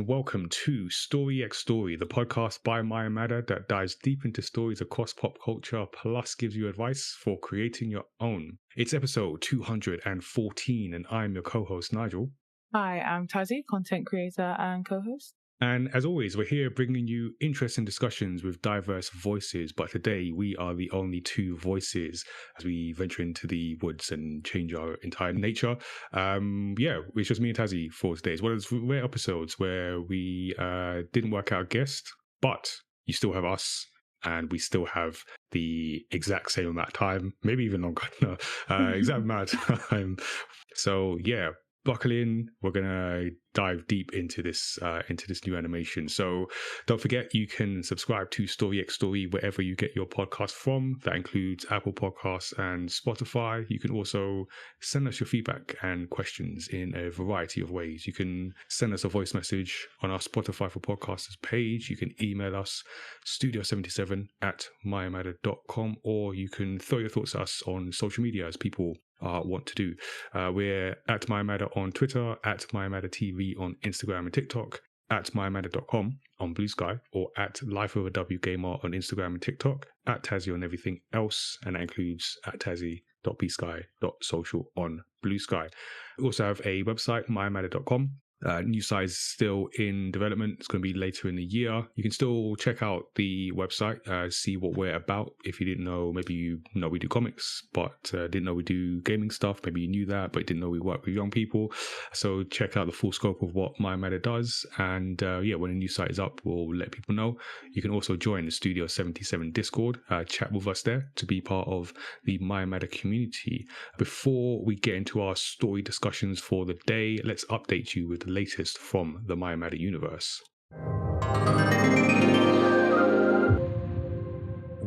welcome to Story X Story, the podcast by Maya Mada that dives deep into stories across pop culture, plus gives you advice for creating your own. It's episode 214, and I'm your co-host, Nigel. Hi, I'm Tazziii, content creator and co-host. And as always, we're here bringing you interesting discussions with diverse voices, but today we are the only two voices as we venture into the woods and change our entire nature. It's just me and Tazziii for today. It's one of those rare episodes where we didn't work out a guest, but you still have us. And we still have the exact same amount of time, maybe even longer, exact amount of time. So yeah, buckle in. We're gonna dive deep into this new animation. So don't forget, you can subscribe to Story X Story wherever you get your podcast from. That includes Apple Podcasts and Spotify. You can also send us your feedback and questions in a variety of ways. You can send us a voice message on our Spotify for Podcasters page. You can email us studio77@mayamada.com, or you can throw your thoughts at us on social media as people want to do. We're at Mayamada on Twitter, at Mayamada TV on Instagram and TikTok, at mayamada.com on Blue Sky, or at Life of a W Gamer on Instagram and TikTok, at Tazziii on everything else, and that includes at Tazziii.bsky.social on Blue Sky. We also have a website, mayamada.com. New site is still in development. It's going to be later in the year. You can still check out the website, see what we're about. If you didn't know, maybe you know we do comics, but didn't know we do gaming stuff. Maybe you knew that, but didn't know we work with young people. So check out the full scope of what Maya Mada does. And when a new site is up, we'll let people know. You can also join the Studio 77 Discord, chat with us there to be part of the Maya Mada community. Before we get into our story discussions for the day, let's update you with the latest from the Maya Mada universe.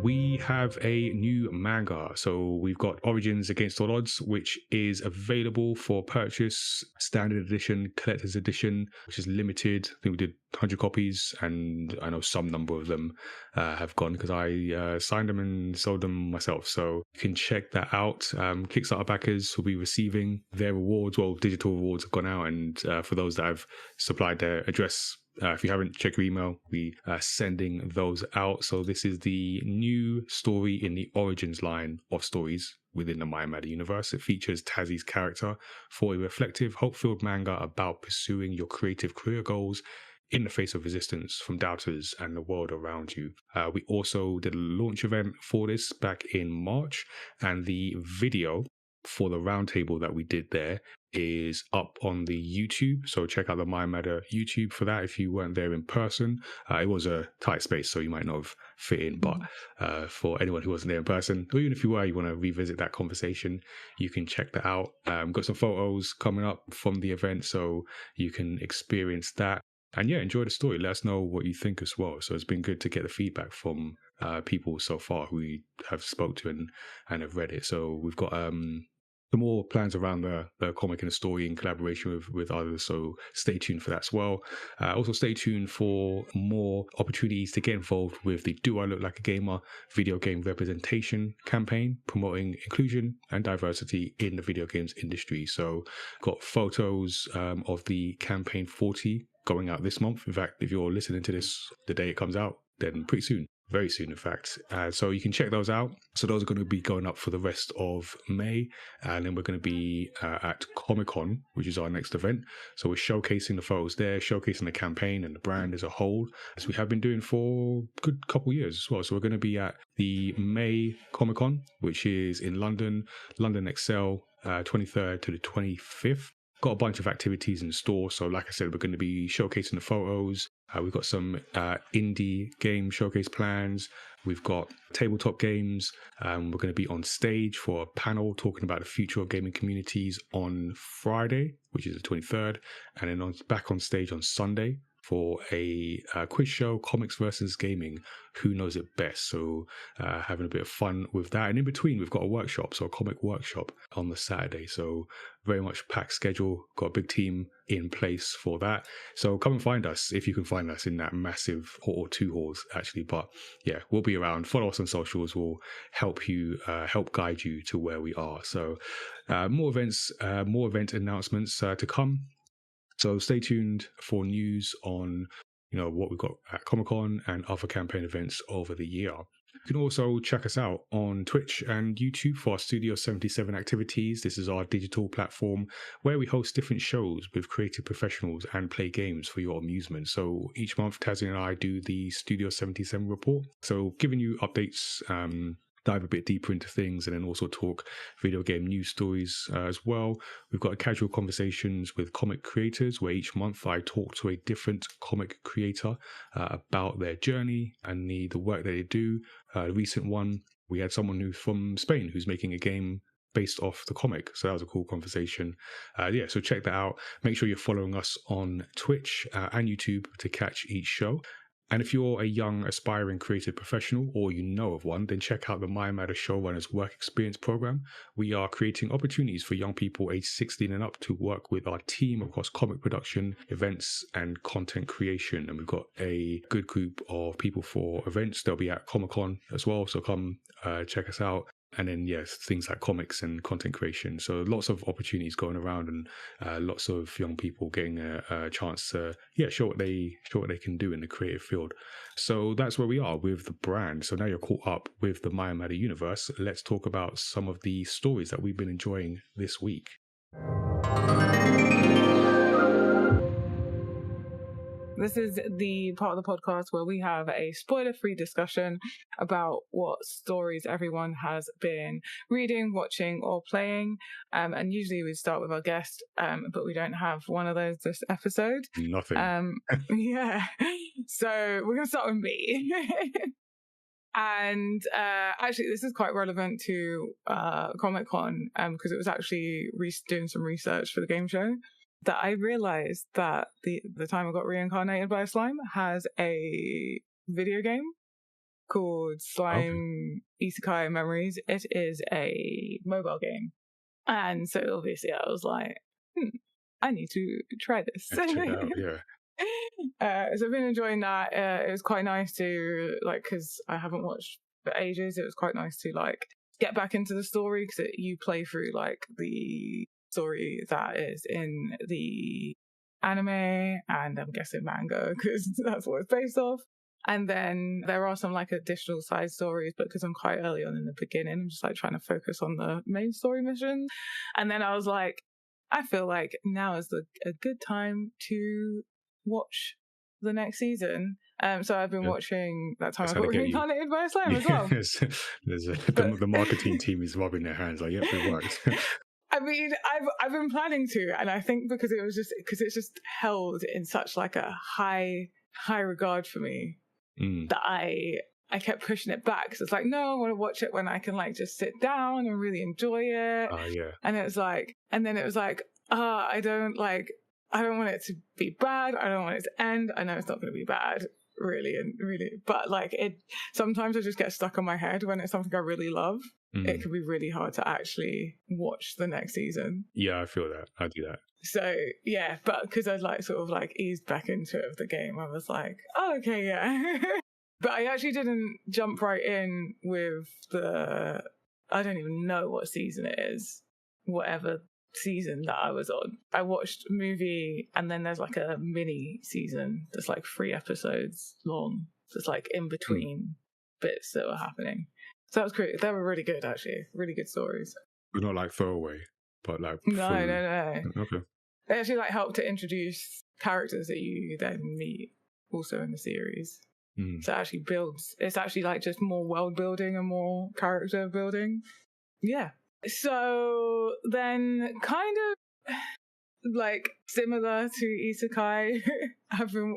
We have a new manga. So we've got Origins Against All Odds, which is available for purchase, standard edition, collector's edition, which is limited. I think we did 100 copies, and I know some number of them have gone because I signed them and sold them myself. So you can check that out. Kickstarter backers will be receiving their rewards. Well, digital rewards have gone out, and for those that have supplied their address, if you haven't checked your email, we are sending those out. So this is the new story in the Origins line of stories within the Maya Mada universe. It features Tazzii's character for a reflective, hope-filled manga about pursuing your creative career goals in the face of resistance from doubters and the world around you. We also did a launch event for this back in March, and the video for the roundtable that we did there is up on the YouTube. So check out the Maya Mada YouTube for that if you weren't there in person. It was a tight space, so you might not have fit in, but for anyone who wasn't there in person, or even if you were, you want to revisit that conversation, you can check that out. Got some photos coming up from the event, so you can experience that. And yeah, enjoy the story. Let us know what you think as well. So it's been good to get the feedback from people so far who we have spoke to and have read it. So we've got some more plans around the comic and the story in collaboration with others. So stay tuned for that as well. Also stay tuned for more opportunities to get involved with the Do I Look Like a Gamer video game representation campaign, promoting inclusion and diversity in the video games industry. So got photos of the campaign 40 going out this month. In fact, if you're listening to this the day it comes out, then pretty soon, very soon in fact. So you can check those out. So those are going to be going up for the rest of May, and then we're going to be at Comic-Con, which is our next event. So we're showcasing the photos there, showcasing the campaign and the brand as a whole, as we have been doing for a good couple of years as well. So we're going to be at the May Comic-Con, which is in London Excel, 23rd to the 25th. Got a bunch of activities in store. So like I said, we're going to be showcasing the photos. We've got some indie game showcase plans. We've got tabletop games. We're going to be on stage for a panel talking about the future of gaming communities on Friday, which is the 23rd. And then back on stage on Sunday for a quiz show, Comics versus Gaming, Who Knows It Best? So having a bit of fun with that. And in between, we've got a workshop, so a comic workshop on the Saturday. So very much packed schedule, got a big team in place for that. So come and find us if you can find us in that massive hall, or two halls actually. But yeah, we'll be around. Follow us on socials. We'll help you, help guide you to where we are. So more event announcements to come. So stay tuned for news on what we've got at Comic-Con and other campaign events over the year. You can also check us out on Twitch and YouTube for our Studio 77 activities. This is our digital platform where we host different shows with creative professionals and play games for your amusement. So each month, Tazziii and I do the Studio 77 report. So giving you updates, dive a bit deeper into things, and then also talk video game news stories as well. We've got casual conversations with comic creators where each month I talk to a different comic creator about their journey and the work that they do. The recent one, we had someone who's from Spain who's making a game based off the comic. So that was a cool conversation. So check that out. Make sure you're following us on Twitch and YouTube to catch each show. And if you're a young, aspiring creative professional or you know of one, then check out the My Matter Showrunners Work Experience Program. We are creating opportunities for young people aged 16 and up to work with our team across comic production, events, and content creation. And we've got a good group of people for events. They'll be at Comic-Con as well, so come check us out. And then, yes, things like comics and content creation. So lots of opportunities going around, and lots of young people getting a chance to, show what they can do in the creative field. So that's where we are with the brand. So now you're caught up with the Maya Matter universe. Let's talk about some of the stories that we've been enjoying this week. This is the part of the podcast where we have a spoiler-free discussion about what stories everyone has been reading, watching, or playing. And usually we start with our guest, but we don't have one of those this episode. Nothing. Yeah. So we're going to start with me. And actually, this is quite relevant to Comic-Con because it was actually doing some research for the game show that I realized that the time I got reincarnated by a slime has a video game called Slime ISEKAI Memories. It is a mobile game. And so obviously I was like, I need to try this. Check it out, yeah. So I've been enjoying that. It was quite nice to, because I haven't watched for ages, it was quite nice to, get back into the story because you play through, the story that is in the anime and I'm guessing manga because that's what it's based off. And then there are some additional side stories, but because I'm quite early on in the beginning, I'm just trying to focus on the main story mission. And then I was like, I feel like now is a good time to watch the next season. So I've been watching that time I got reincarnated by a slime as well. The marketing team is rubbing their hands yep, it worked. I mean, I've been planning to, and I think because it's just held in such a high regard for me that I kept pushing it back. So it's no, I want to watch it when I can just sit down and really enjoy it. Yeah. And it was and then it was I don't want it to be bad. I don't want it to end. I know it's not going to be bad, really, but it sometimes I just get stuck on my head when it's something I really love. It can be really hard to actually watch the next season. Yeah, I feel that. I do that. So, yeah, but because I'd eased back into it of the game, I was oh, okay, yeah. But I actually didn't jump right in with I don't even know what season it is, whatever season that I was on. I watched a movie and then there's a mini season that's 3 episodes long. So it's in between bits that were happening. So that was great. They were really good, actually. Really good stories. But not throwaway, but No. Okay. They actually help to introduce characters that you then meet also in the series. So it actually builds. It's actually just more world building and more character building. Yeah. So then kind of similar to Isekai,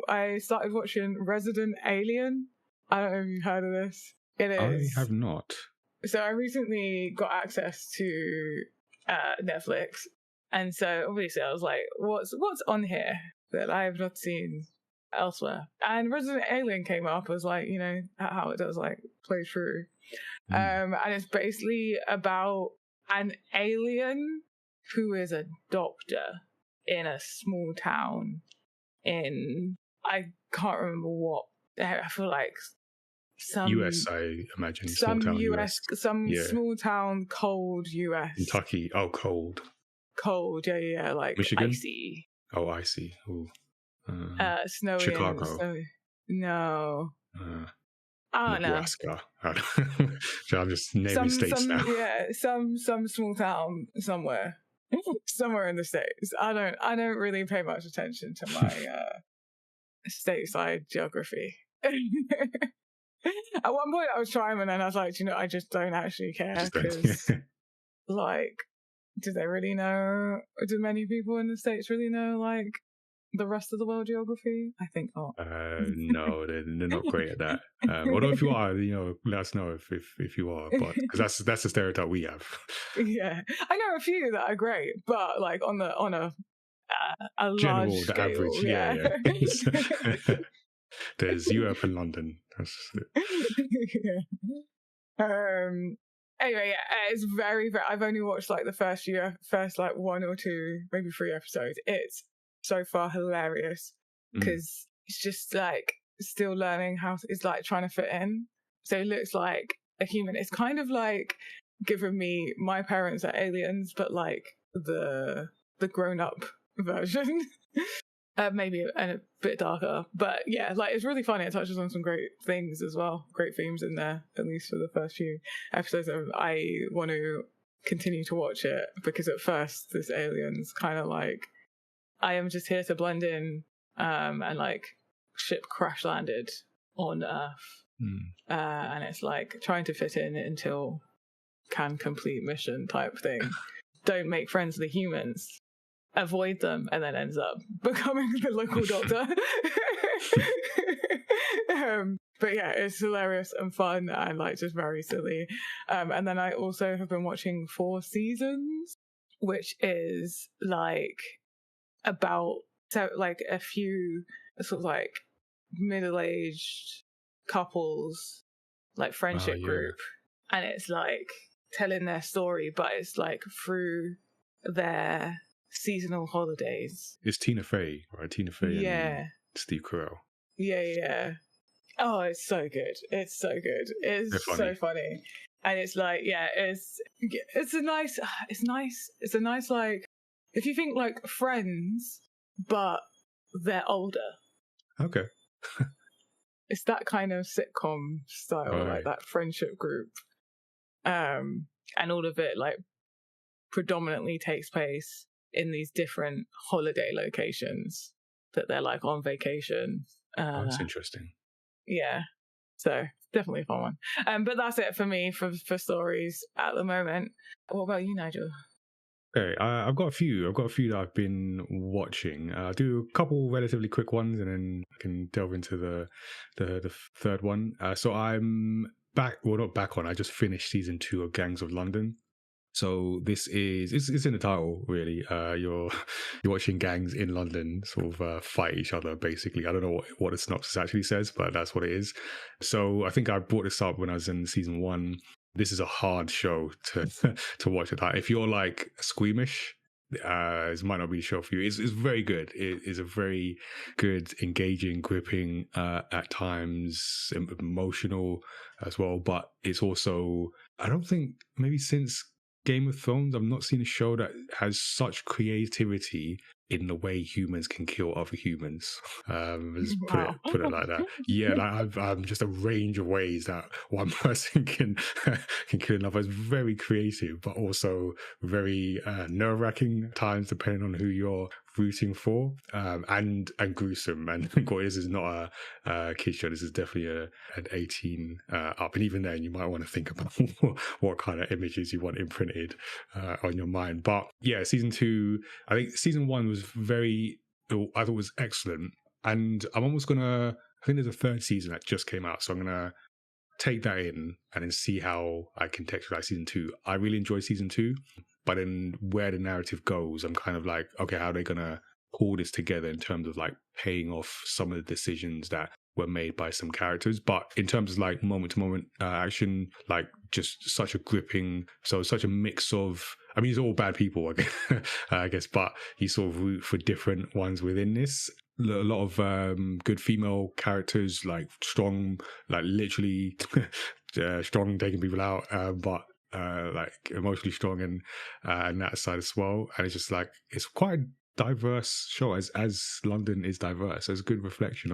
I started watching Resident Alien. I don't know if you've heard of this. It is. I have not. So I recently got access to Netflix, and so obviously I was what's on here that I have not seen elsewhere? And Resident Alien came up as how it does play through, and it's basically about an alien who is a doctor in a small town in I can't remember what I feel some US, I imagine. Some small town US, some small town, cold US. Kentucky. Oh, cold. Cold, yeah, Michigan? icy. Oh, I see. Ooh. Snowy and Chicago. snowy. No. Uh, I don't know. Nebraska. So I'm just naming states now. Some small town somewhere. Somewhere in the States. I don't really pay much attention to my stateside geography. At one point I was trying, and then I was like, I just don't actually care, because like, do they really know? Do many people in the States really know like the rest of the world geography? I think not. No, they're not great at that. Although if you are, let us know if you are, but because that's the stereotype we have. Yeah, I know a few that are great, but like on a General, large the scale, average, yeah. There's Europe and London. That's it. Anyway, yeah, it's very, very. I've only watched like the first like 1 or 2, maybe 3 episodes. It's so far hilarious, because it's just like still learning it's like trying to fit in. So it looks like a human. It's kind of like giving me My Parents Are Aliens, but like the grown up version. Maybe a bit darker, but yeah, like it's really funny. It touches on some great things as well, great themes in there, at least for the first few episodes. I want to continue to watch it, because at first this alien's kind of like, I am just here to blend in, and like ship crash landed on Earth, and it's like trying to fit in until can complete mission type thing. Don't make friends with the humans, avoid them, and then ends up becoming the local doctor. But yeah, it's hilarious and fun, and like just very silly. And then I also have been watching 4 Seasons, which is like about like a few sort of like middle-aged couples, like friendship group, and it's like telling their story, but it's like through their seasonal holidays. It's Tina Fey, right? Tina Fey and Steve Carell. Yeah. Oh, it's so good. It's so good. It's so funny. And it's like, yeah, it's a nice, like, if you think like Friends, but they're older. Okay. It's that kind of sitcom style, like that friendship group. And all of it like predominantly takes place in these different holiday locations that they're like on vacation. That's interesting. Yeah, so definitely a fun one. But that's it for me for stories at the moment. What about you, Nigel? Okay, I've got a few that I've been watching. I'll do a couple relatively quick ones, and then I can delve into the third one. So I'm back. Well, not back on. I just finished season 2 of Gangs of London. So this is it's in the title, really. You're watching gangs in London sort of fight each other, basically. I don't know what the synopsis actually says, but that's what it is. So I think I brought this up when I was in season 1. This is a hard show to watch at that. If you're like squeamish, this might not be the show for you. It's very good. It is a very good, engaging, gripping, at times emotional as well. But it's also, I don't think, maybe since Game of Thrones, I've not seen a show that has such creativity in the way humans can kill other humans. Let's put it like that. Yeah, like I've just a range of ways that one person can kill another. It's very creative, but also very nerve-wracking at times, depending on who you're rooting for, and gruesome. And this is not a kid show. This is definitely an 18 up. And even then, you might want to think about what kind of images you want imprinted on your mind. But yeah, season 2, I think season 1 was I thought was excellent. And I'm almost I think there's a 3rd season that just came out. So I'm going to take that in and then see how I contextualize season 2. I really enjoyed season 2. But then where the narrative goes, I'm kind of like, okay, how are they going to pull this together in terms of like paying off some of the decisions that were made by some characters? But in terms of like moment to moment action, like just such a gripping, such a mix of, I mean, it's all bad people, I guess, but you sort of root for different ones within this. A lot of good female characters, like strong, like literally strong, taking people out, but like emotionally strong and that side as well. And it's just like, it's quite a diverse show as London is diverse. It's a good reflection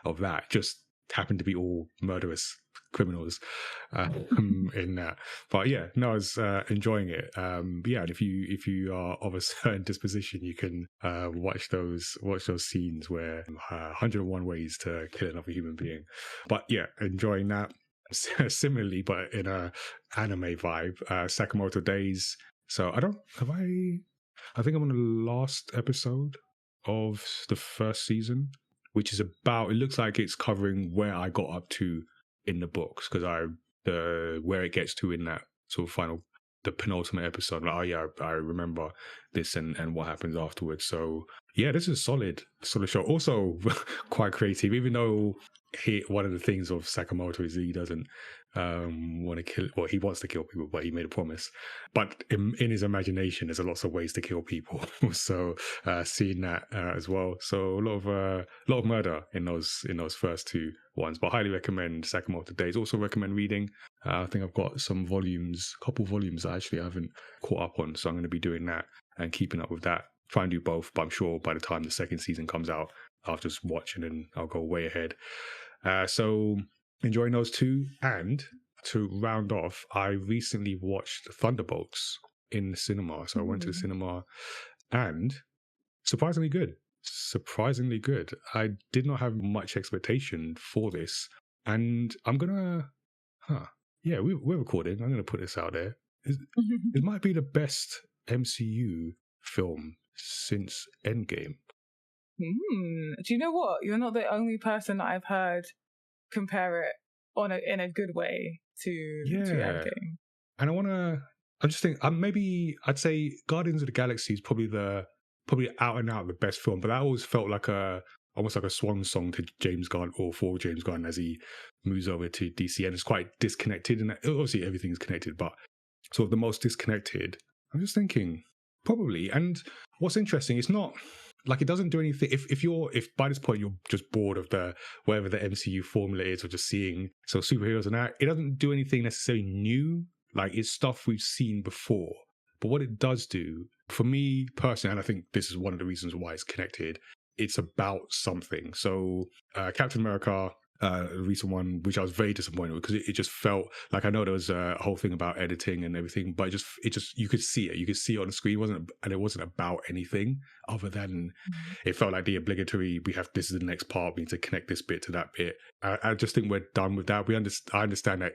of that. Just happened to be all murderous criminals in that. But yeah, no, I was enjoying it. Yeah, and if you are of a certain disposition, you can watch those scenes where 101 ways to kill another human being. But yeah, enjoying that. Similarly, but in a anime vibe, Sakamoto Days. So I think I'm on the last episode of the first season, which is about, it looks like it's covering where I got up to in the books, because where it gets to in that sort of the penultimate episode, like, oh yeah, I remember this and what happens afterwards. So yeah, this is a solid show. Also quite creative, even though one of the things of Sakamoto is he doesn't want to kill, well, he wants to kill people, but he made a promise. But in his imagination, there's lots of ways to kill people. So seeing that as well. So a lot of murder in those first two ones. But highly recommend Sakamoto Days. Also recommend reading. I think I've got couple volumes that actually I haven't caught up on. So I'm going to be doing that and keeping up with that. Try and do both, but I'm sure by the time the second season comes out, I'll just watch and then I'll go way ahead. So enjoying those two. And to round off, I recently watched Thunderbolts in the cinema. So I went to the cinema, and surprisingly good. I did not have much expectation for this, and I'm gonna, yeah, we're recording. I'm gonna put this out there. It might be the best MCU film since Endgame. Do you know what? You're not the only person that I've heard compare it in a good way to Endgame. And I just think maybe I'd say Guardians of the Galaxy is probably out and out the best film, but that always felt like almost like a swan song to James Gunn, or for James Gunn, as he moves over to DC, and it's quite disconnected. And obviously everything is connected, but sort of the most disconnected. I'm just thinking probably. And what's interesting, it's not like it doesn't do anything. If by this point you're just bored of whatever the MCU formula is, or just seeing superheroes and that, it doesn't do anything necessarily new. Like, it's stuff we've seen before. But what it does do, for me personally, and I think this is one of the reasons why it's connected, it's about something. So Captain America, a recent one, which I was very disappointed with, because it just felt like, I know there was a whole thing about editing and everything, but it just you could see it on the screen. It wasn't about anything other than it felt like the obligatory, this is the next part, we need to connect this bit to that bit. I just think we're done with that. I understand that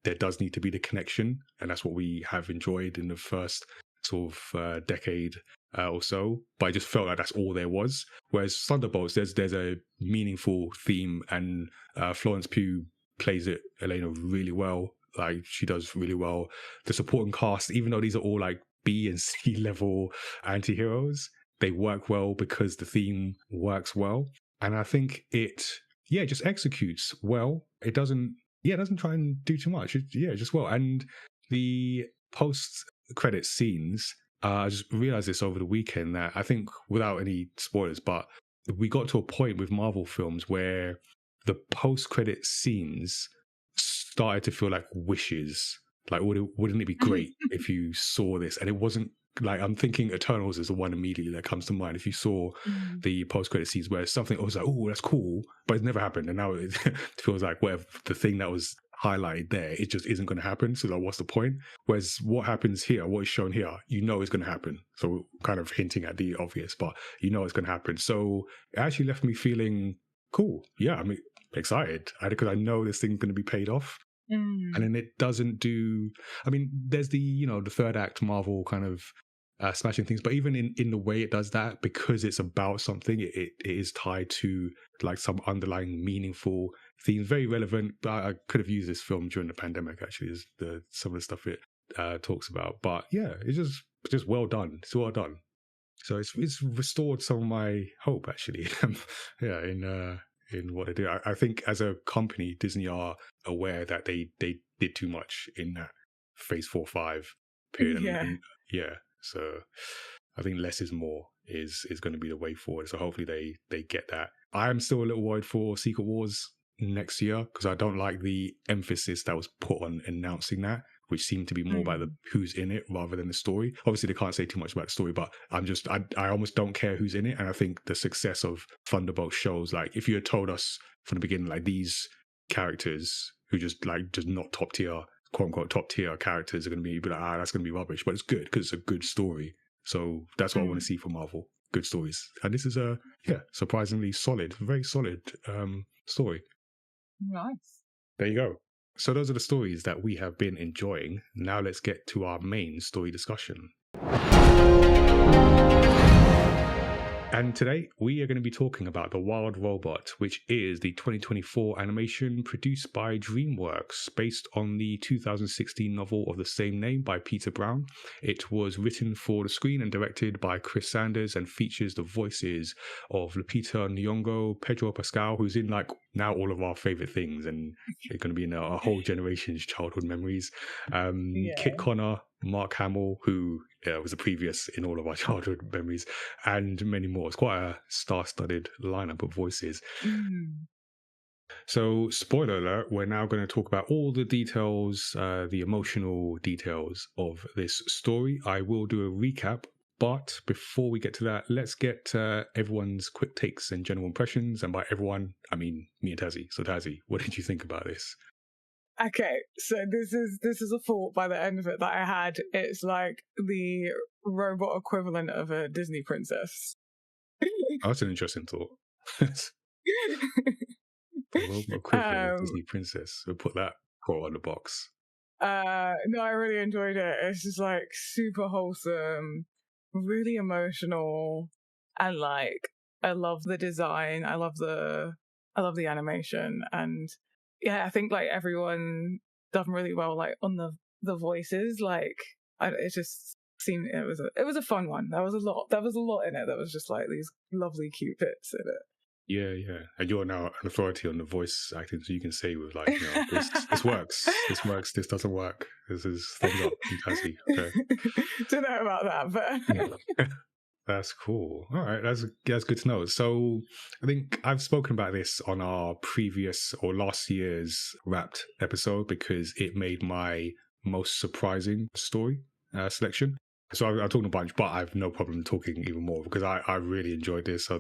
there does need to be the connection, and that's what we have enjoyed in the first sort of decade or so, but I just felt like that's all there was. Whereas Thunderbolts, there's a meaningful theme, and Florence Pugh plays it, Elena, really well. Like, she does really well. The supporting cast, even though these are all like B and C level anti-heroes, they work well because the theme works well. And I think it just executes well. It doesn't try and do too much. Just well. And the post-credit scenes, I just realized this over the weekend, that I think, without any spoilers, but we got to a point with Marvel films where the post-credit scenes started to feel like wishes. Like, wouldn't it be great if you saw this? And it wasn't like, I'm thinking Eternals is the one immediately that comes to mind. If you saw the post-credit scenes where something was like, oh, that's cool, but it's never happened, and now it feels like whatever the thing that was highlighted there, it just isn't going to happen. So like, what's the point? Whereas what happens here, what is shown here, is going to happen. So kind of hinting at the obvious, but it's going to happen. So it actually left me feeling cool. Yeah, I'm excited, because I know this thing's going to be paid off. And then it doesn't do, there's the third act Marvel kind of smashing things, but even in the way it does that, because it's about something, it is tied to like some underlying meaningful themes, very relevant. I could have used this film during the pandemic, actually, is some of the stuff it talks about. But yeah, it's just well done. It's well done. So it's restored some of my hope, actually. In what they do. I think as a company, Disney are aware that they did too much in that phase 4-5 period. So I think less is more is going to be the way forward. So hopefully they get that. I am still a little worried for Secret Wars next year, because I don't like the emphasis that was put on announcing that, which seem to be more about the who's in it rather than the story. Obviously, they can't say too much about the story, but I almost don't care who's in it. And I think the success of Thunderbolts shows, like, if you had told us from the beginning, like, these characters who just not top tier, quote unquote top tier characters are going to be like, that's going to be rubbish, but it's good because it's a good story. So that's what I want to see from Marvel. Good stories. And this is a surprisingly solid, very solid story. Nice. There you go. So those are the stories that we have been enjoying. Now let's get to our main story discussion. And today we are going to be talking about The Wild Robot, which is the 2024 animation produced by DreamWorks, based on the 2016 novel of the same name by Peter Brown. It was written for the screen and directed by Chris Sanders and features the voices of Lupita Nyong'o, Pedro Pascal, who's in like now all of our favorite things and it's going to be in a whole generation's childhood memories. Kit Connor, Mark Hamill, who was the previous in all of our childhood memories, and many more. It's quite a star-studded lineup of voices. So, spoiler alert, we're now going to talk about all the details, the emotional details of this story. I will do a recap, but before we get to that, let's get everyone's quick takes and general impressions. And by everyone, I mean me and Tazziii. So, Tazziii, what did you think about this? Okay, so this is a thought by the end of it that I had. It's like the robot equivalent of a Disney princess. Oh, that's an interesting thought. The robot equivalent of Disney princess. We'll put that quote on the box. No, I really enjoyed it. It's just like super wholesome, really emotional, and like I love the design. I love the animation, and yeah, I think like everyone done really well, like on the voices. Like it just seemed it was a fun one. There was a lot in it. That was just like these lovely cute bits in it. Yeah. And you're now an authority on the voice acting, so you can say with like, this works, this works, this doesn't work. This is thumbs up from Tazziii. Okay. Don't know about that, but yeah. That's cool. All right, that's good to know. So I think I've spoken about this on our previous or last year's Wrapped episode because it made my most surprising story selection. So I'm talking a bunch, but I have no problem talking even more because I really enjoyed this. I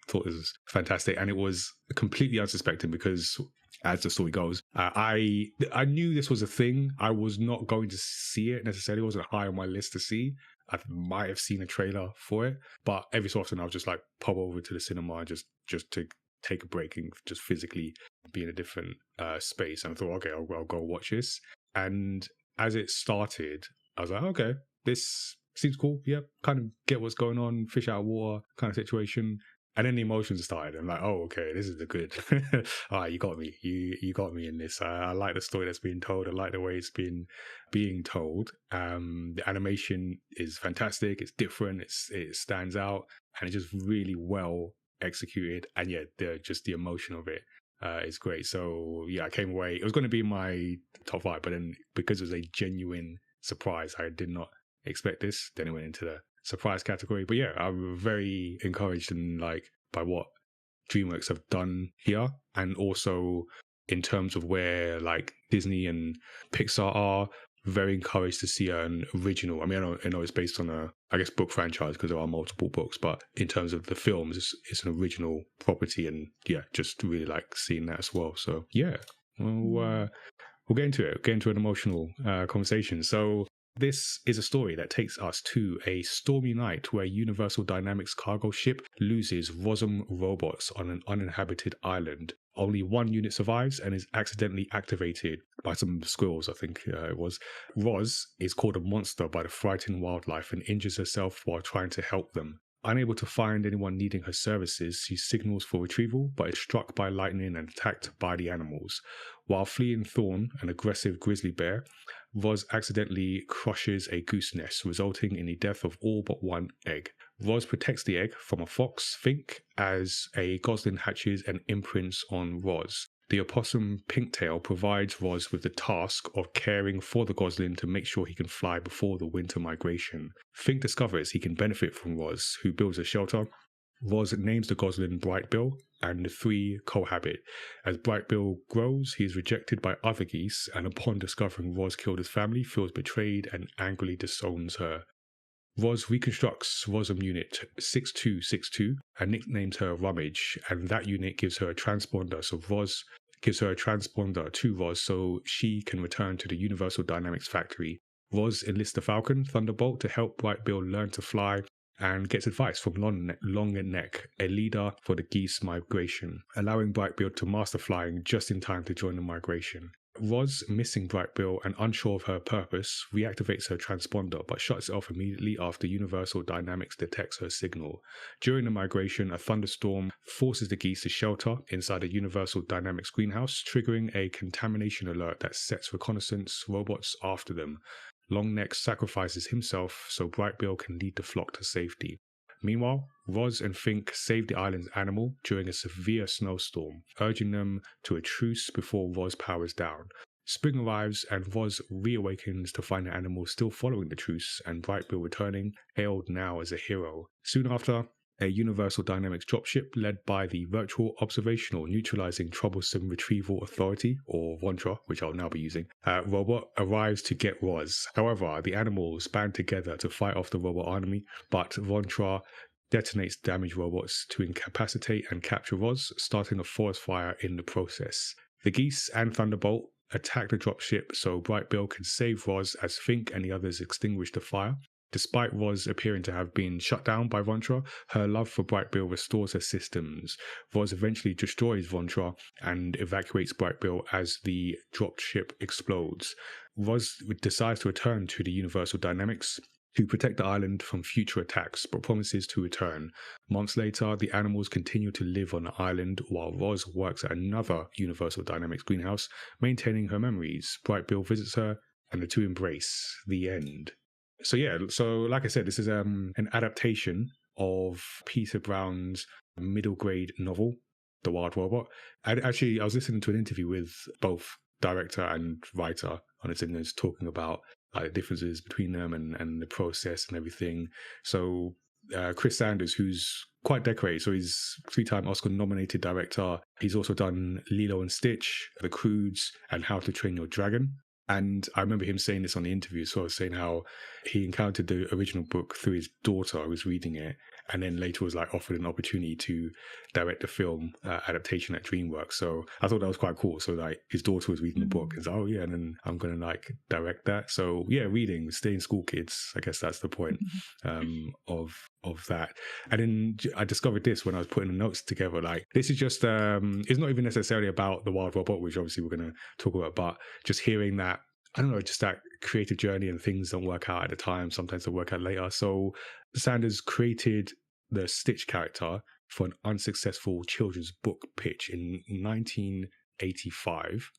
thought this was fantastic, and it was completely unsuspecting because, as the story goes, I knew this was a thing. I was not going to see it necessarily. It wasn't high on my list to see. I might have seen a trailer for it, but every so often I'll just like pop over to the cinema just to take a break and just physically be in a different space. And I thought, okay, I'll go watch this. And as it started, I was like, okay, this seems cool. Yeah, kind of get what's going on, fish out of water kind of situation. And then the emotions started. I'm like, oh, okay, this is the good. All right, you got me. You got me in this. I like the story that's being told. I like the way it's being told. The animation is fantastic. It's different. It stands out, and it's just really well executed. And yeah, the emotion of it is great. So yeah, I came away. It was going to be my top 5, but then because it was a genuine surprise, I did not expect this. Then it went into the surprise category. But yeah, I'm very encouraged and like by what DreamWorks have done here, and also in terms of where like Disney and Pixar are. Very encouraged to see an original. I mean, I know it's based on a, I guess, book franchise because there are multiple books, but in terms of the films, it's an original property, and yeah, just really like seeing that as well. So yeah, we'll get into it. Get into an emotional conversation. So this is a story that takes us to a stormy night where Universal Dynamics cargo ship loses Rosm robots on an uninhabited island. Only one unit survives and is accidentally activated by some squirrels, I think it was. Roz is called a monster by the frightened wildlife and injures herself while trying to help them. Unable to find anyone needing her services, she signals for retrieval, but is struck by lightning and attacked by the animals. While fleeing Thorn, an aggressive grizzly bear, Roz accidentally crushes a goose nest, resulting in the death of all but one egg. Roz protects the egg from a fox, Fink, as a goslin hatches and imprints on Roz. The opossum Pinktail provides Roz with the task of caring for the goslin to make sure he can fly before the winter migration. Fink discovers he can benefit from Roz, who builds a shelter Roz names the goslin Brightbill, and the three cohabit. As Brightbill grows, he is rejected by other geese, and upon discovering Roz killed his family, feels betrayed and angrily disowns her. Roz reconstructs Rosum Unit 6262 and nicknames her Rummage, and that unit gives her a transponder. So Roz gives her a transponder to Roz so she can return to the Universal Dynamics factory. Roz enlists the Falcon, Thunderbolt, to help Brightbill learn to fly and gets advice from Longneck, a leader for the geese migration, allowing Brightbill to master flying just in time to join the migration. Roz, missing Brightbill and unsure of her purpose, reactivates her transponder but shuts it off immediately after Universal Dynamics detects her signal. During the migration, a thunderstorm forces the geese to shelter inside a Universal Dynamics greenhouse, triggering a contamination alert that sets reconnaissance robots after them. Longneck sacrifices himself so Brightbill can lead the flock to safety. Meanwhile, Roz and Fink save the island's animal during a severe snowstorm, urging them to a truce before Roz powers down. Spring arrives and Roz reawakens to find the animal still following the truce and Brightbill returning, hailed now as a hero. Soon after, a Universal Dynamics dropship led by the Virtual Observational Neutralizing Troublesome Retrieval Authority, or VONTRA, which I'll now be using, robot arrives to get Roz. However, the animals band together to fight off the robot army, but VONTRA detonates damaged robots to incapacitate and capture Roz, starting a forest fire in the process. The geese and Thunderbolt attack the dropship so Brightbill can save Roz as Fink and the others extinguish the fire. Despite Roz appearing to have been shut down by VONTRA, her love for Brightbill restores her systems. Roz eventually destroys VONTRA and evacuates Brightbill as the dropship explodes. Roz decides to return to the Universal Dynamics to protect the island from future attacks, but promises to return. Months later, the animals continue to live on the island while Roz works at another Universal Dynamics greenhouse, maintaining her memories. Brightbill visits her, and the two embrace. The end. So like I said, this is an adaptation of Peter Brown's middle grade novel, The Wild Robot. I was listening to an interview with both director and writer on it, and it's talking about like differences between them and the process and everything. So Chris Sanders, who's quite decorated, so he's 3-time Oscar nominated director. He's also done Lilo and Stitch, The Croods, and How to Train Your Dragon. And I remember him saying this on the interview, so I was saying how he encountered the original book through his daughter who was reading it, and then later was like offered an opportunity to direct the film adaptation at DreamWorks. So I thought that was quite cool. So like his daughter was reading the book and oh yeah, and then I'm going to like direct that. So yeah, reading, stay in school, kids. I guess that's the point of that. And then I discovered this when I was putting the notes together. Like this is just, it's not even necessarily about The Wild Robot, which obviously we're going to talk about, but just hearing that, I don't know, just that creative journey and things don't work out at the time. Sometimes they work out later. So Sanders created the Stitch character for an unsuccessful children's book pitch in 1985.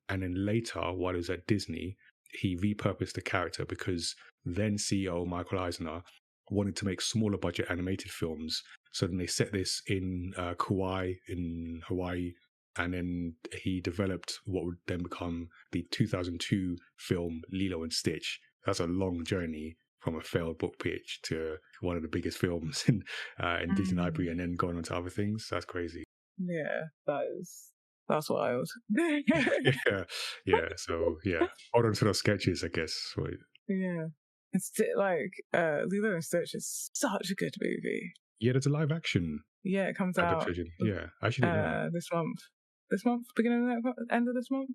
And then later, while he was at Disney, he repurposed the character because then CEO Michael Eisner wanted to make smaller budget animated films. So then they set this in Kauai in Hawaii. And then he developed what would then become the 2002 film Lilo and Stitch. That's a long journey from a failed book pitch to one of the biggest films in Disney Library, and then going on to other things. That's crazy. Yeah, that's wild. yeah. So yeah, hold on to those sketches, I guess. Yeah, it's like Lilo and Stitch is such a good movie. Yeah, there's a live action. Yeah, it comes out. Yeah, actually, this month. This month, beginning of end of this month.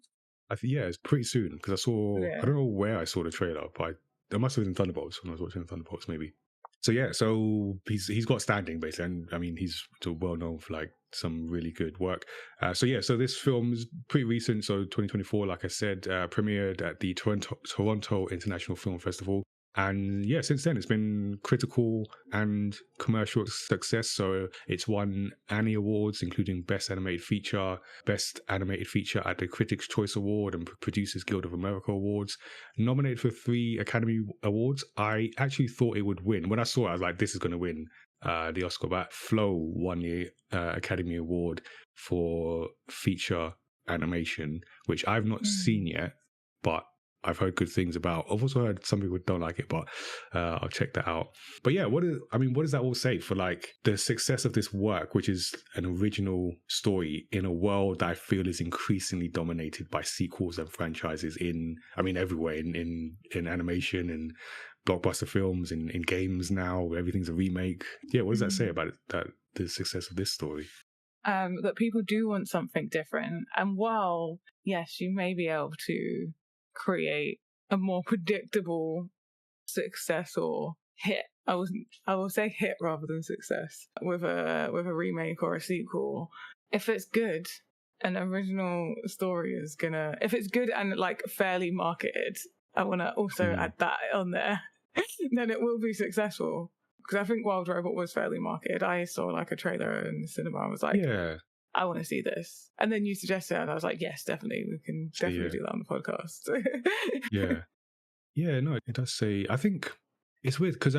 I think it's pretty soon because I saw. I don't know where I saw the trailer, but there must have been Thunderbolts when I was watching Thunderbolts, maybe. So yeah, so he's got standing basically, and I mean he's well known for like some really good work. So this film is pretty recent, so 2024, like I said, premiered at the Toronto International Film Festival. And yeah, since then it's been critical and commercial success. So it's won Annie Awards, including Best Animated Feature at the Critics' Choice Award and Producers Guild of America Awards. Nominated for 3 Academy Awards. I actually thought it would win. When I saw it, I was like, this is going to win the Oscar. But Flow won the Academy Award for feature animation, which I've not seen yet, but I've heard good things about. I've also heard some people don't like it, but I'll check that out. But yeah, what does that all say for like the success of this work, which is an original story in a world that I feel is increasingly dominated by sequels and franchises everywhere, in animation and blockbuster films and in games now, where everything's a remake. Yeah, what does that say about it, that the success of this story? That people do want something different. And while, yes, you may be able to create a more predictable success or hit, I will say hit rather than success, with a remake or a sequel, if it's good, an original story is gonna, if it's good and like fairly marketed, I want to also add that on there, then it will be successful. Because I think Wild Robot was fairly marketed. I saw like a trailer in the cinema. I was like, Yeah, I want to see this. And then you suggested it, and I was like, yes, definitely. We can definitely do that on the podcast. yeah. Yeah, no, it does say. I think it's weird because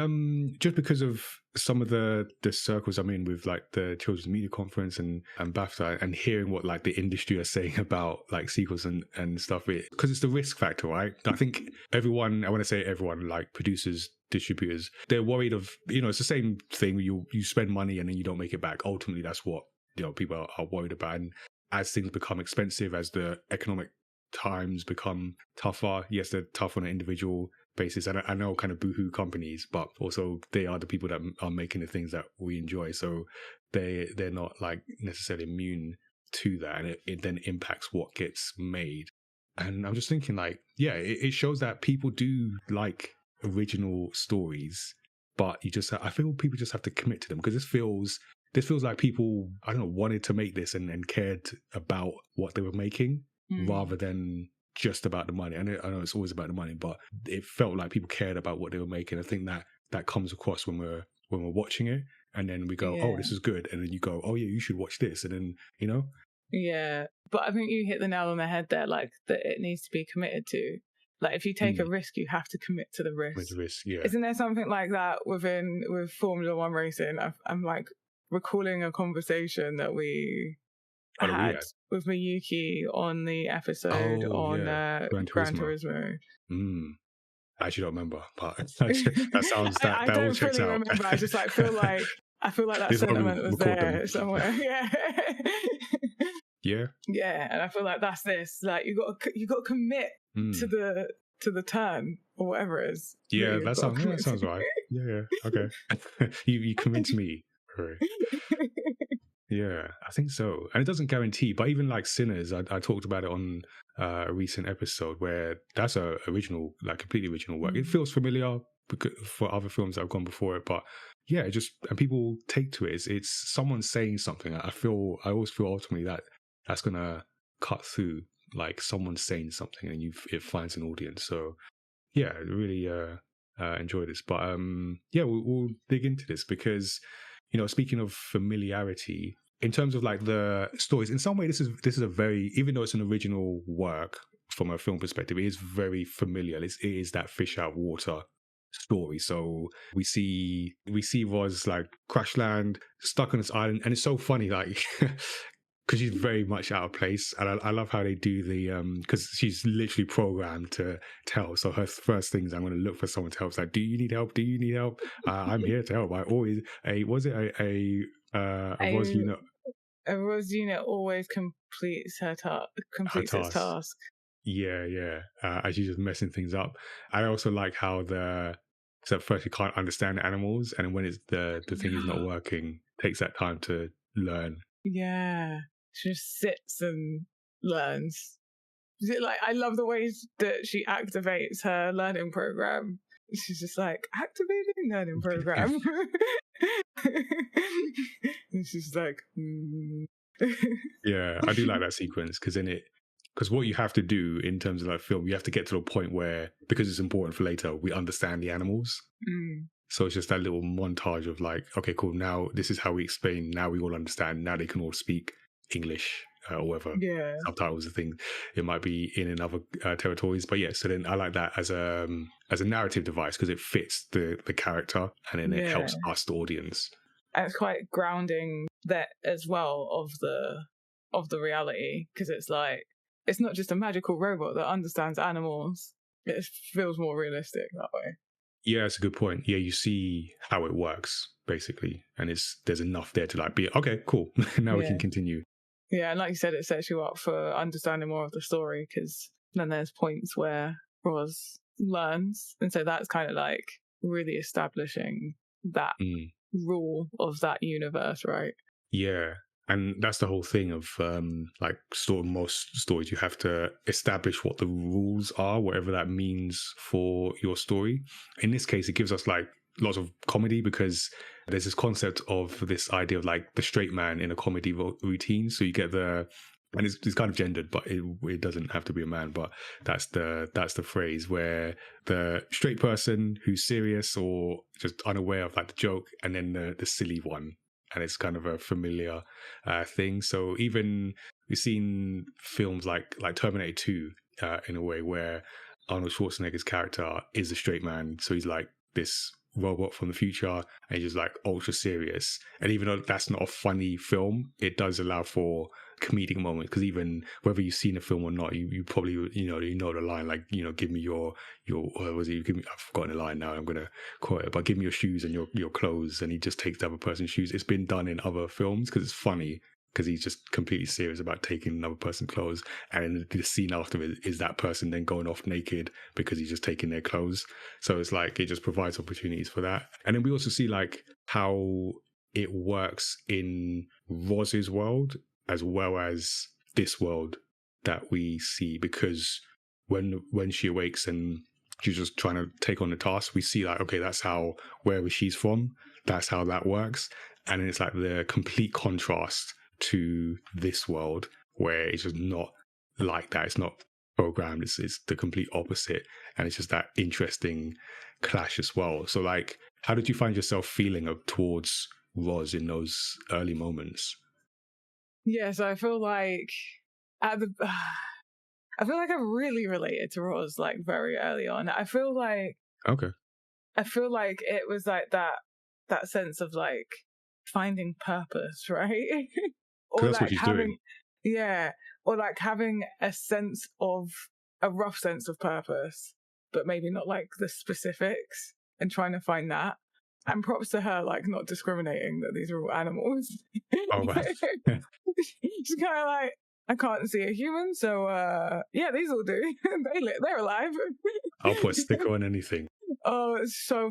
just because of some of the circles I'm in with like the Children's Media Conference and BAFTA, and hearing what like the industry are saying about like sequels and stuff, because it's the risk factor, right? I think everyone, I want to say everyone, like producers, distributors, they're worried of, it's the same thing. You spend money and then you don't make it back. Ultimately, that's what people are worried about. And as things become expensive, as the economic times become tougher, yes, they're tough on an individual basis. And I know kind of boohoo companies, but also they are the people that are making the things that we enjoy. So they're not like necessarily immune to that, and it then impacts what gets made. And I'm just thinking like, yeah, it shows that people do like original stories, but I feel people just have to commit to them, because this feels like people, I don't know, wanted to make this and cared about what they were making, rather than just about the money. I know it's always about the money, but it felt like people cared about what they were making. I think that comes across when we're watching it, and then we go, oh, this is good, and then you go, oh yeah, you should watch this, and then Yeah, but I think you hit the nail on the head there, like that it needs to be committed to. Like if you take a risk, you have to commit to the risk. With the risk, yeah. Isn't there something like that with Formula One racing? I'm like recalling a conversation that we had with Miyuki on the episode on Gran Turismo. I actually don't remember, but that sounds I that all don't checks fully out. remember. I just feel like that sentiment was there somewhere. Yeah. Yeah, and I feel like that's this. Like you got to commit to the turn or whatever it is. Yeah, that sounds right. Yeah, okay. you convinced me. Right. Yeah, I think so. And it doesn't guarantee, but even like Sinners, I talked about it on a recent episode, where that's a original, like completely original work. It feels familiar for other films that have gone before it, but yeah, and people take to it. It's someone saying something. I always feel ultimately that's gonna cut through, like someone saying something, and it finds an audience. So yeah, really enjoy this. But yeah, we'll dig into this, because speaking of familiarity, in terms of like the stories, in some way this is a very, even though it's an original work from a film perspective, it is very familiar. It is that fish out water story. So we see Roz like crash land, stuck on this island, and it's so funny, like because she's very much out of place. And I love how they do the because she's literally programmed to tell. So her first thing is, I'm going to look for someone to help. It's like, do you need help? I'm here to help. I always a Roz unit. A Roz unit always completes its task. Yeah. And she's just messing things up. I also like how so at first you can't understand the animals, and when it's the thing is not working, takes that time to learn. Yeah, she just sits and learns. Like, I love the ways that she activates her learning program. She's just like, activating learning program. And she's like, Yeah, I do like that sequence, because what you have to do in terms of that film, you have to get to a point where, because it's important for later, we understand the animals. So it's just that little montage of like, okay, cool, now this is how we explain, now we all understand, now they can all speak English or whatever. Yeah. Subtitles, the thing, it might be in other territories, but yeah. So then I like that as a narrative device, because it fits the character, and then it helps us, the audience. And it's quite grounding that as well of the reality, because it's like, it's not just a magical robot that understands animals. It feels more realistic that way. Yeah, it's a good point. Yeah, you see how it works basically, and there's enough there to like be okay, cool. Now we Yeah. can continue. Yeah, and like you said, it sets you up for understanding more of the story, because then there's points where Roz learns, and so that's kind of like really establishing that rule of that universe, right? Yeah. And that's the whole thing of like most stories, you have to establish what the rules are, whatever that means for your story. In this case, it gives us like lots of comedy, because there's this concept of this idea of like the straight man in a comedy routine. So you get and it's kind of gendered, but it doesn't have to be a man. But that's the phrase where the straight person who's serious or just unaware of like the joke, and then the silly one. And it's kind of a familiar thing. So even we've seen films like Terminator 2 in a way where Arnold Schwarzenegger's character is a straight man. So he's like this robot from the future, and he's just like ultra serious. And even though that's not a funny film, it does allow for comedic moments, because even whether you've seen a film or not, you probably you know the line, like, give me your was it, give me, I've forgotten the line now, I'm gonna quote it, but give me your shoes and your clothes, and he just takes the other person's shoes. It's been done in other films because it's funny, because he's just completely serious about taking another person's clothes, and the scene after it is that person then going off naked because he's just taking their clothes. So it's like it just provides opportunities for that. And then we also see like how it works in Roz's world as well as this world that we see, because when she awakes and she's just trying to take on the task, we see like, okay, that's how, wherever she's from, that's how that works. And it's like the complete contrast to this world where it's just not like that. It's not programmed. It's the complete opposite. And it's just that interesting clash as well. So like, how did you find yourself feeling towards Roz in those early moments? Yeah, so I feel like I really related to Roz like very early on. I feel like it was like that sense of like finding purpose, right? Or Because that's what like she's having, doing. yeah, or like having a rough sense of purpose, but maybe not like the specifics, and trying to find that. And props to her, like not discriminating that these are all animals. Oh, right. She's kind of like, I can't see a human, so yeah, these all do. They're alive. I'll put a sticker on anything. Oh, it's so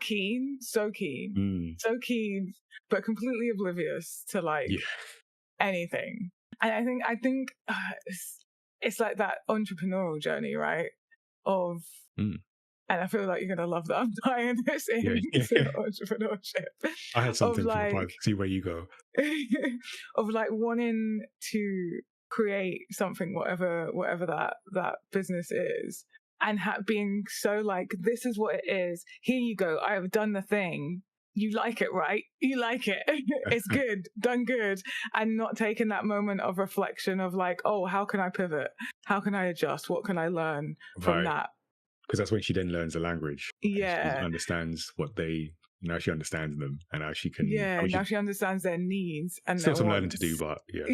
keen, so keen, but completely oblivious to like anything. And I think it's like that entrepreneurial journey, right? Of and I feel like you're gonna love that I'm tying this into entrepreneurship. I had something for the pod. See where you go. Of like wanting to create something, whatever that business is, and being so like, this is what it is. Here you go. I have done the thing. You like it, right? You like it. It's good, done good. And not taking that moment of reflection of like, oh, how can I pivot? How can I adjust? What can I learn from that? Because that's when she then learns the language. Yeah. She understands now she understands them, and now she can. Yeah, now she understands their needs and still their some wants. learning to do, but yeah.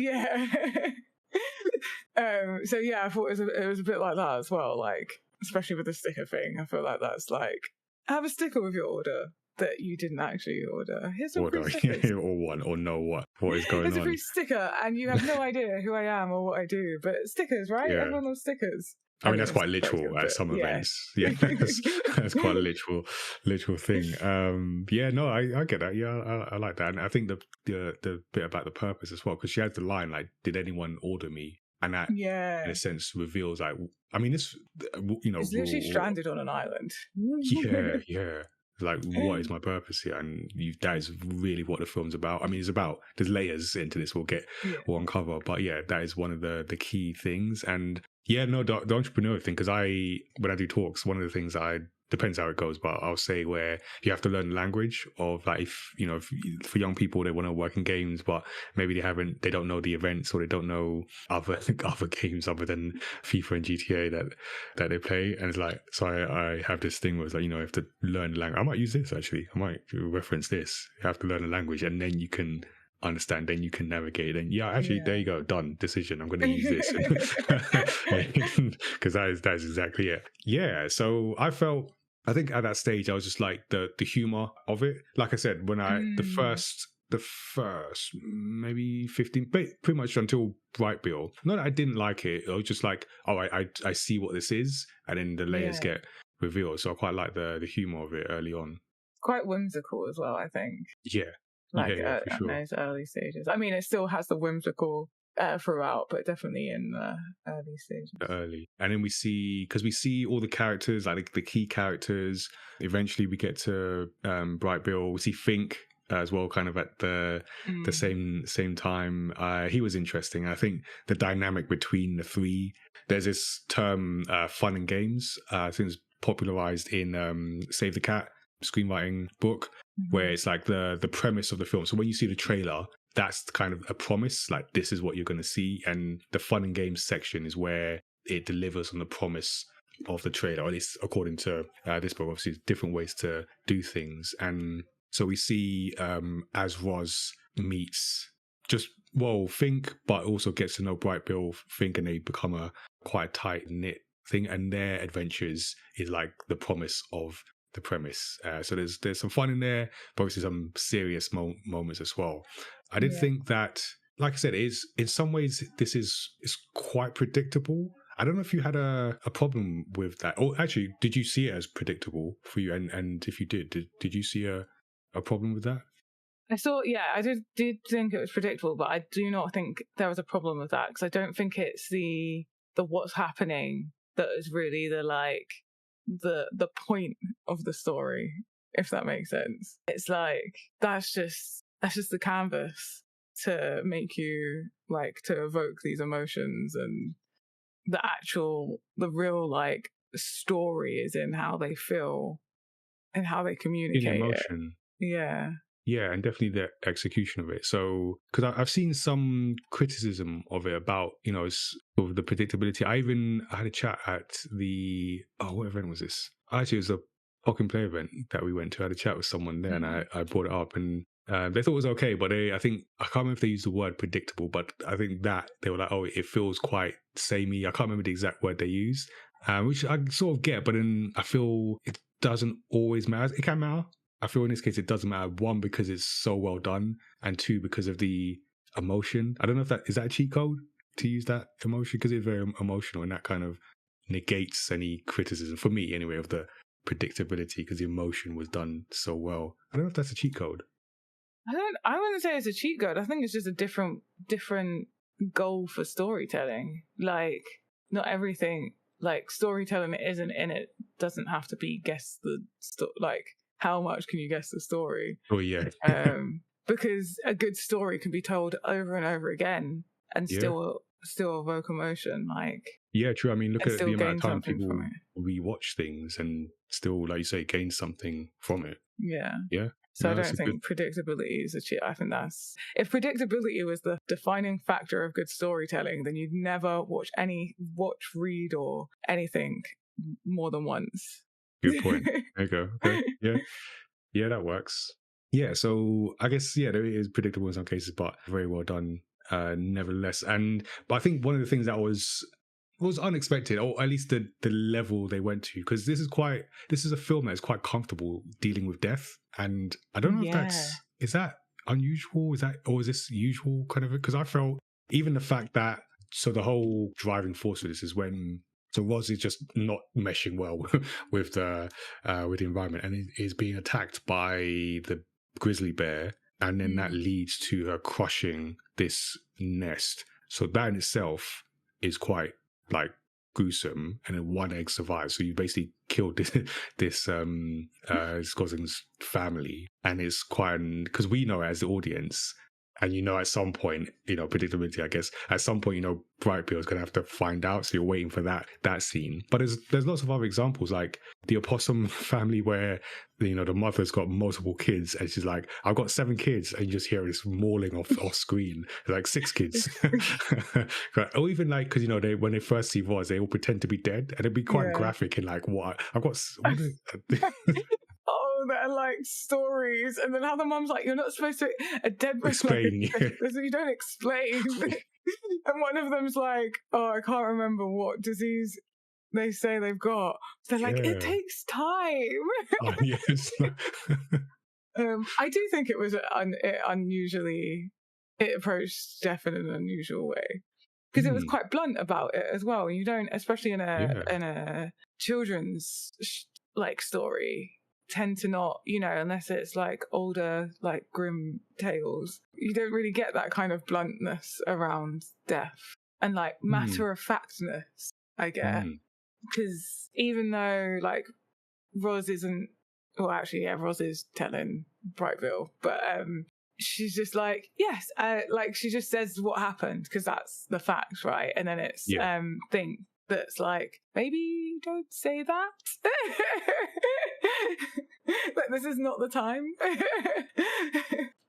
Yeah. So yeah, I thought it was a bit like that as well. Like, especially with the sticker thing, I feel like that's like, have a sticker with your order that you didn't actually order. Here's a free sticker. or know what is going on. Here's a free sticker, and you have no idea who I am or what I do. But stickers, right? Yeah. Everyone loves stickers. I mean, that's quite literal at some events. Yeah, that's quite a literal thing. No, I get that. Yeah, I like that, and I think the bit about the purpose as well, because she has the line like, "Did anyone order me?" And that, in a sense, reveals like, I mean, it's it's literally stranded on an island. Yeah. Like, what is my purpose here? And that is really what the film's about. I mean, there's layers into this we'll uncover, but yeah, that is one of the key things. And yeah, no, the entrepreneur thing, because when I do talks, one of the things depends how it goes, but I'll say where you have to learn the language of like, if for young people, they want to work in games, but maybe they don't know the events, or they don't know other games other than FIFA and GTA that they play. And it's like, so I have this thing where it's like, you have to learn the language. I might use this actually. I might reference this. You have to learn the language, and then you can understand, then you can navigate. And actually, there you go, done, decision. I'm going to use this because that is exactly it. Yeah. So I think at that stage, I was just like the humor of it. Like I said, when the first maybe 15, pretty much until Bright Bill. Not that I didn't like it. I was just like, oh, I see what this is, and then the layers get revealed. So I quite like the humor of it early on. Quite whimsical as well, I think. Yeah. Like for sure. in those early stages. I mean, it still has the whimsical throughout, but definitely in the early stages. And then we see all the characters, like the key characters. Eventually we get to Bright Bill. We see Fink as well, kind of at the same time. He was interesting. I think the dynamic between the three, there's this term fun and games. I think it's popularized in Save the Cat screenwriting book, where it's like the premise of the film. So when you see the trailer, that's kind of a promise, like this is what you're going to see, and the fun and games section is where it delivers on the promise of the trailer, or at least according to this book. Obviously different ways to do things. And so we see as Roz meets Fink, but also gets to know Bright Bill, Fink, and they become a quite tight knit thing, and their adventures is like the promise of the premise. So there's some fun in there, but obviously some serious moments as well. I did think that, like I said, is in some ways this is quite predictable. I don't know if you had a problem with that. Or actually, did you see it as predictable for you? And if you did you see a problem with that? I did think it was predictable, but I do not think there was a problem with that, because I don't think it's the what's happening that is really the point of the story, if that makes sense. It's like that's just the canvas to make you to evoke these emotions, and the real story is in how they feel and how they communicate in emotion. Yeah, and definitely the execution of it. So, because I've seen some criticism of it about, sort of the predictability. I had a chat at what event was this? Actually, it was a Pokken Play event that we went to. I had a chat with someone there, and I brought it up, and they thought it was okay, but I can't remember if they used the word predictable, but I think that they were like, oh, it feels quite samey. I can't remember the exact word they used, which I sort of get, but then I feel it doesn't always matter. It can matter. I feel in this case it doesn't matter. One, because it's so well done, and two, because of the emotion. I don't know if is that a cheat code to use that emotion, because it's very emotional, and that kind of negates any criticism, for me anyway, of the predictability, because the emotion was done so well. I don't know if that's a cheat code. I wouldn't say it's a cheat code. I think it's just a different goal for storytelling. Like, not everything, storytelling isn't in it doesn't have to be guess the how much can you guess the story? Oh yeah. Because a good story can be told over and over again and still evoke emotion. Yeah, true. I mean, look at the amount of time people rewatch things and still, like you say, gain something from it. Yeah. Yeah. So I don't think predictability is a cheat. I think if predictability was the defining factor of good storytelling, then you'd never watch, read, or anything more than once. Good point. There you go. Okay. Yeah, that works. Yeah, so I guess there is predictable in some cases, but very well done nevertheless. But I think one of the things that was unexpected, or at least the level they went to, because this is a film that is quite comfortable dealing with death, and I don't know if is that unusual, or is this usual kind of? Because I felt even the fact that the whole driving force of this is when. So Roz is just not meshing well with the environment, and is being attacked by the grizzly bear, and then that leads to her crushing this nest. So that in itself is quite gruesome, and then one egg survives. So you basically killed this cousin's family, and it's quite because we know as the audience. And at some point, predictability, I guess, at some point, Bright Bill is going to have to find out. So you're waiting for that scene. But there's lots of other examples, like the opossum family where, the mother's got multiple kids and she's like, I've got 7 kids. And you just hear this mauling off screen, like 6 kids. Or even because, when they first see Roz, they all pretend to be dead. And it'd be quite graphic in what I've got. Oh, that are like stories, and then how the mum's like, you're not supposed to a dead Explain, like, you don't explain. And one of them's like, oh, I can't remember what disease they say they've got. They're like, it takes time. Oh, yes. I do think it was unusually, it approached death in an unusual way, because it was quite blunt about it as well. You don't, especially in a children's like story, tend to not, unless it's like older, like grim tales, you don't really get that kind of bluntness around death and like matter of factness, I guess. Because even though like Roz isn't, well, actually, yeah, Roz is telling Brightville, but she's just like, yes, like she just says what happened because that's the fact, right? And then it's thing that's like, maybe don't say that. Like, this is not the time.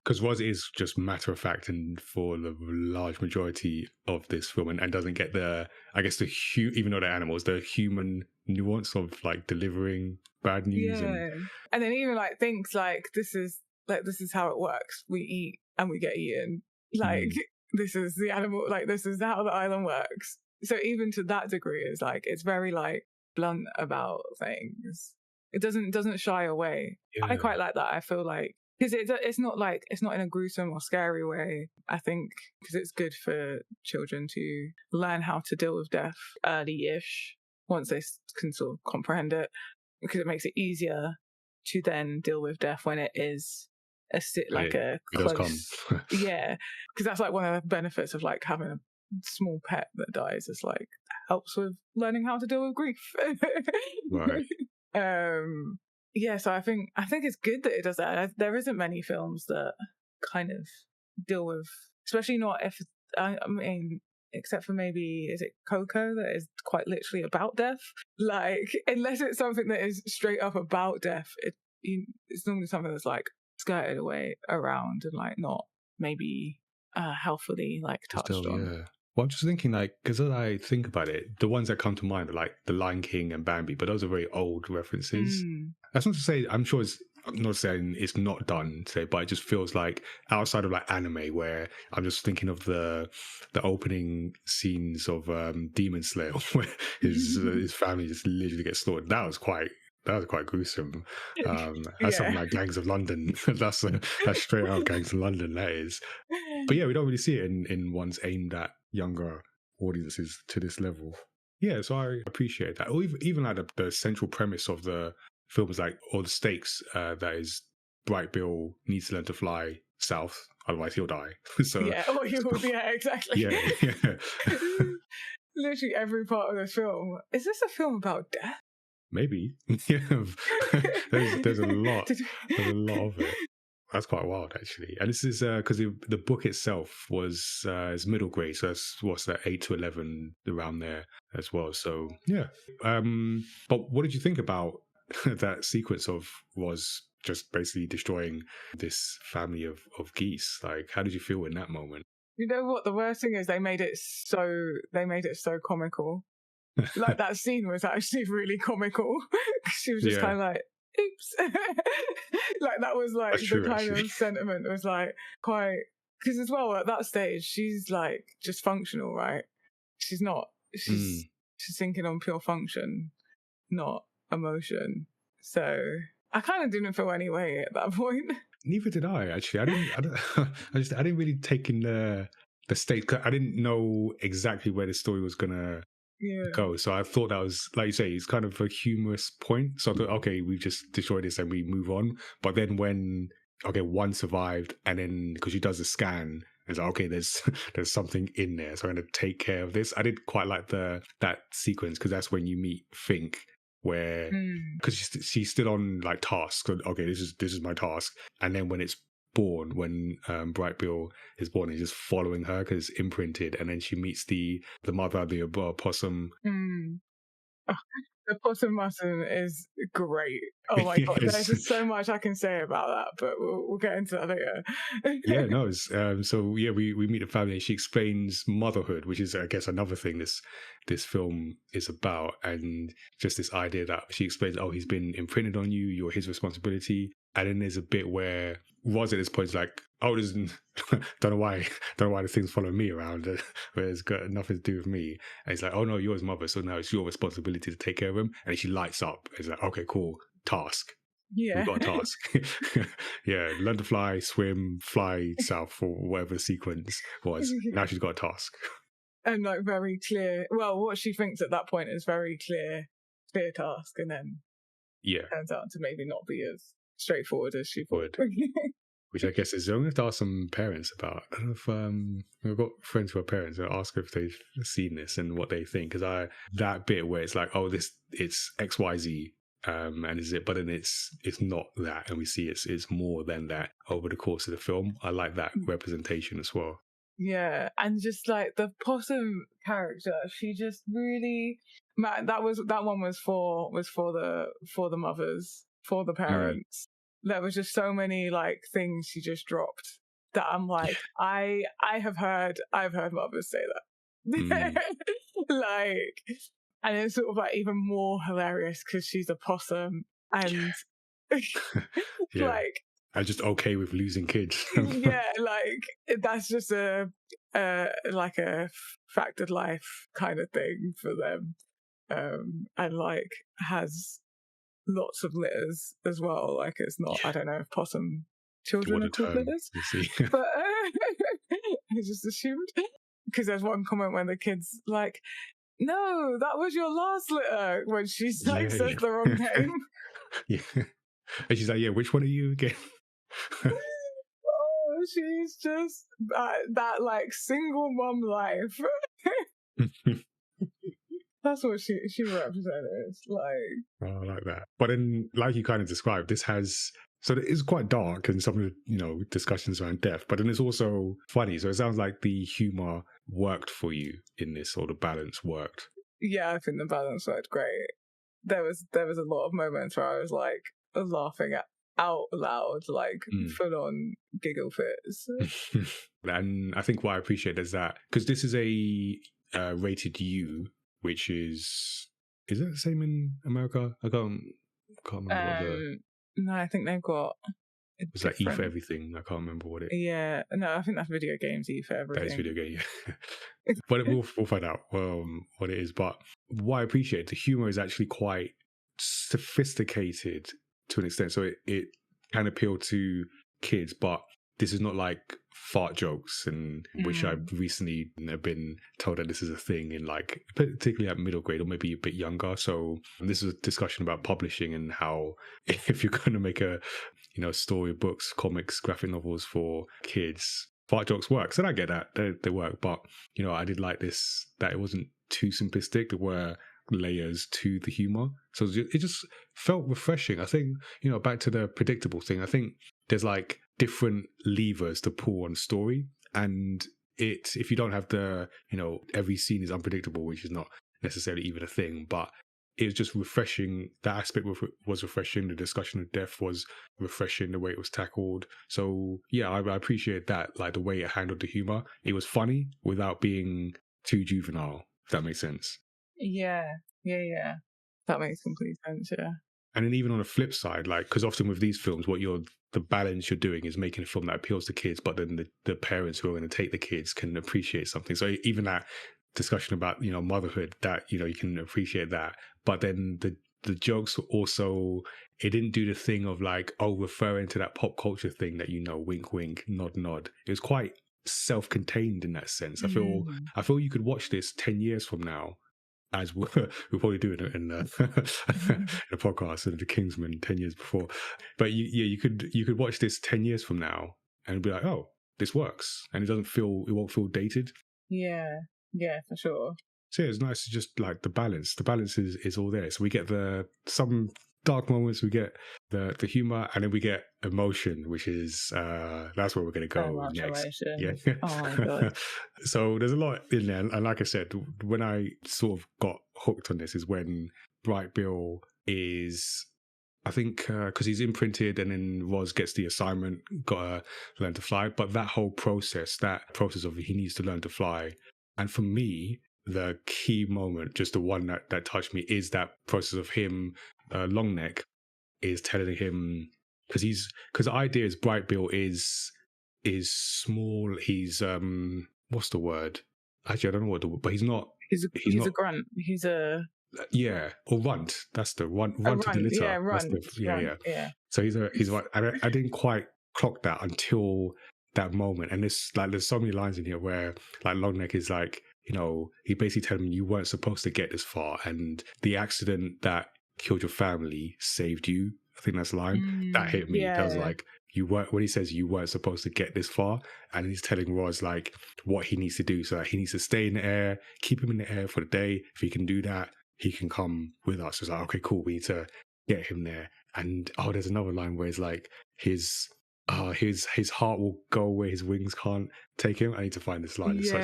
Because Roz is just matter of fact, and for the large majority of this film, and doesn't get the, I guess, even though they're animals, the human nuance of like delivering bad news. And then even like thinks like this is how it works. We eat and we get eaten. Like this is the animal. Like this is how the island works. So even to that degree, it's like it's very like blunt about things. It doesn't shy away. Yeah. I quite like that. I feel like, because it's not in a gruesome or scary way. I think because it's good for children to learn how to deal with death early-ish once they can sort of comprehend it, because it makes it easier to then deal with death when it is a close. Yeah, because that's like one of the benefits of like having a small pet that dies. Is like helps with learning how to deal with grief. Right. Yeah, so I think it's good that it does that. There isn't many films that kind of deal with, especially not if, I mean, except for maybe, is it Coco, that is quite literally about death? Like, unless it's something that is straight up about death, it's normally something that's like skirted away around and like not maybe healthily like touched on. Yeah. Well, I'm just thinking, like, because as I think about it, the ones that come to mind are like The Lion King and Bambi, but those are very old references. That's not to say, I'm not saying it's not done today, but it just feels like outside of like anime, where I'm just thinking of the opening scenes of Demon Slayer, where his family just literally gets slaughtered. That was quite gruesome. That's something like Gangs of London. that's straight out Gangs of London, that is. But yeah, we don't really see it in ones aimed at younger audiences to this level. Yeah, so I appreciate that. Or even like the central premise of the film is like, or the stakes, that is Bright Bill needs to learn to fly south, otherwise he'll die. So yeah, or he will. Yeah, exactly. Yeah. Literally every part of the film. Is this a film about death? Maybe. Yeah. There's a lot. There's a lot of it. That's quite wild, actually. And this is because the book itself is middle grade, so that's what's that, 8 to 11 around there as well. So yeah. But what did you think about that sequence of Roz just basically destroying this family of geese? Like, how did you feel in that moment? You know what the worst thing is? They made it so comical. Like that scene was actually really comical. She was just kind of like, oops. Like that was like that's the kind of sentiment was like quite, because as well at that stage she's like just functional, right? She's thinking on pure function, not emotion. So I kind of didn't feel any way at that point. Neither did I, actually. I didn't really take in the state. I didn't know exactly where the story was gonna go. So I thought that was, like you say, it's kind of a humorous point. So I thought, okay, we've just destroyed this and we move on. But then when, one survived, and then because she does a scan, it's like, okay, there's something in there, so I'm going to take care of this. I did quite like that sequence, because that's when you meet Fink, where, because she's still on like tasks. So, okay, this is my task. And then when it's born, when Bright Bill is born, he's just following her because it's imprinted, and then she meets the mother, the opossum. The possum mutton is great. Oh my god, there's just so much I can say about that, but we'll get into that later. Yeah, no, it's, so yeah, we meet the family and she explains motherhood, which is, I guess, another thing this film is about, and just this idea that she explains, oh, he's been imprinted on you, you're his responsibility. And then there's a bit where Roz at this point is like, oh, this isn't, don't know why the thing's following me around, where it's got nothing to do with me. And he's like, oh no, you're his mother, so now it's your responsibility to take care of him. And she lights up. It's like, okay, cool, task. Yeah, We've got a task. Yeah, learn to fly, swim, fly south, or whatever the sequence was. Now she's got a task. And like very clear. Well, what she thinks at that point is very clear task, and then turns out to maybe not be as straightforward as she thought. Which I guess is, I'm going to have to ask some parents about. I don't know if I've got friends who are parents. I'll ask if they've seen this and what they think. Because that bit where it's like, oh, it's XYZ. And is it? But then it's not that, and we see it's more than that over the course of the film. I like that representation as well. Yeah, and just like the possum character, she just really, man, that one was for the mothers, for the parents. There was just so many like things she just dropped that I'm like, I have heard mothers say that, like. And it's sort of like even more hilarious because she's a possum and like, I'm just okay with losing kids. Yeah, like that's just a fact of life kind of thing for them, and like has lots of litters as well. Like it's not, I don't know if possum children are called litters, but I just assumed because there's one comment when the kid's like, no, that was your last litter, when she like says the wrong name. And she's like, yeah, which one are you again? Oh, she's just that like single mom life. That's what she represented. Like, I like that. But then, like you kind of described, this has, so it is quite dark and some of the discussions around death, but then it's also funny. So it sounds like the humor worked for you in this, or the balance worked. Yeah, I think the balance worked great. There was a lot of moments where I was like laughing out loud, like full on giggle fits. And I think what I appreciate is that, because this is a rated U, which is that the same in America? I can't remember no, I think they've got. It's like E for everything. I can't remember what it. Yeah, no, I think that's video games. E for everything. That is video game. Yeah. But we'll find out what it is. But what I appreciate, the humor is actually quite sophisticated to an extent. So it can appeal to kids, but this is not like fart jokes, and which I've recently been told that this is a thing in like particularly at middle grade or maybe a bit younger. So this is a discussion about publishing and how if you're going to make a story books, comics, graphic novels for kids, fart jokes works, and I get that they work. But I did like this, that it wasn't too simplistic. There were layers to the humor, so it just felt refreshing. I think back to the predictable thing, I think there's like different levers to pull on story, and if you don't have the every scene is unpredictable, which is not necessarily even a thing, but it was just refreshing. That aspect was refreshing. The discussion of death was refreshing, the way it was tackled. So yeah, I appreciate that, like the way it handled the humor. It was funny without being too juvenile, if that makes sense. Yeah. That makes complete sense, yeah. And then even on the flip side, like, because often with these films, the balance you're doing is making a film that appeals to kids, but then the parents who are going to take the kids can appreciate something. So even that discussion about, motherhood, that, you can appreciate that. But then the jokes also, it didn't do the thing of like, referring to that pop culture thing that, wink, wink, nod, nod. It was quite self-contained in that sense. I feel you could watch this 10 years from now, as we'll probably do it in a podcast in the Kingsman 10 years before. But you could watch this 10 years from now and be like, oh, this works. And it won't feel dated. Yeah, for sure. So yeah, it's nice to just like the balance. The balance is all there. So we get some dark moments, we get the humor, and then we get emotion, which is that's where we're going to go next. Emotion. Yeah. Oh my god. So there's a lot in there, and like I said, when I sort of got hooked on this is when Bright Bill is, I think, because he's imprinted, and then Roz gets the assignment, gotta learn to fly. But that whole process, of he needs to learn to fly. And for me, the key moment, just the one that touched me, is that process of him, Longneck, is telling him, because the idea is Bright Bill is small. He's what's the word? Actually, I don't know what the word, but he's not. He's not a grunt. He's a or runt. That's the runt a to the runt. litter. Yeah, That's runt. Yeah. So he's right. I didn't quite clock that until that moment. And there's so many lines in here where like Longneck is like, he basically telling me you weren't supposed to get this far, and the accident that killed your family saved you. I think that's the line that hit me. Yeah. That was like, you weren't, when he says you weren't supposed to get this far, and he's telling Roz like what he needs to do. So he needs to stay in the air, keep him in the air for the day. If he can do that, he can come with us. It's like, okay, cool, we need to get him there. And there's another line where it's like his heart will go where his wings can't take him. I need to find this line. It's such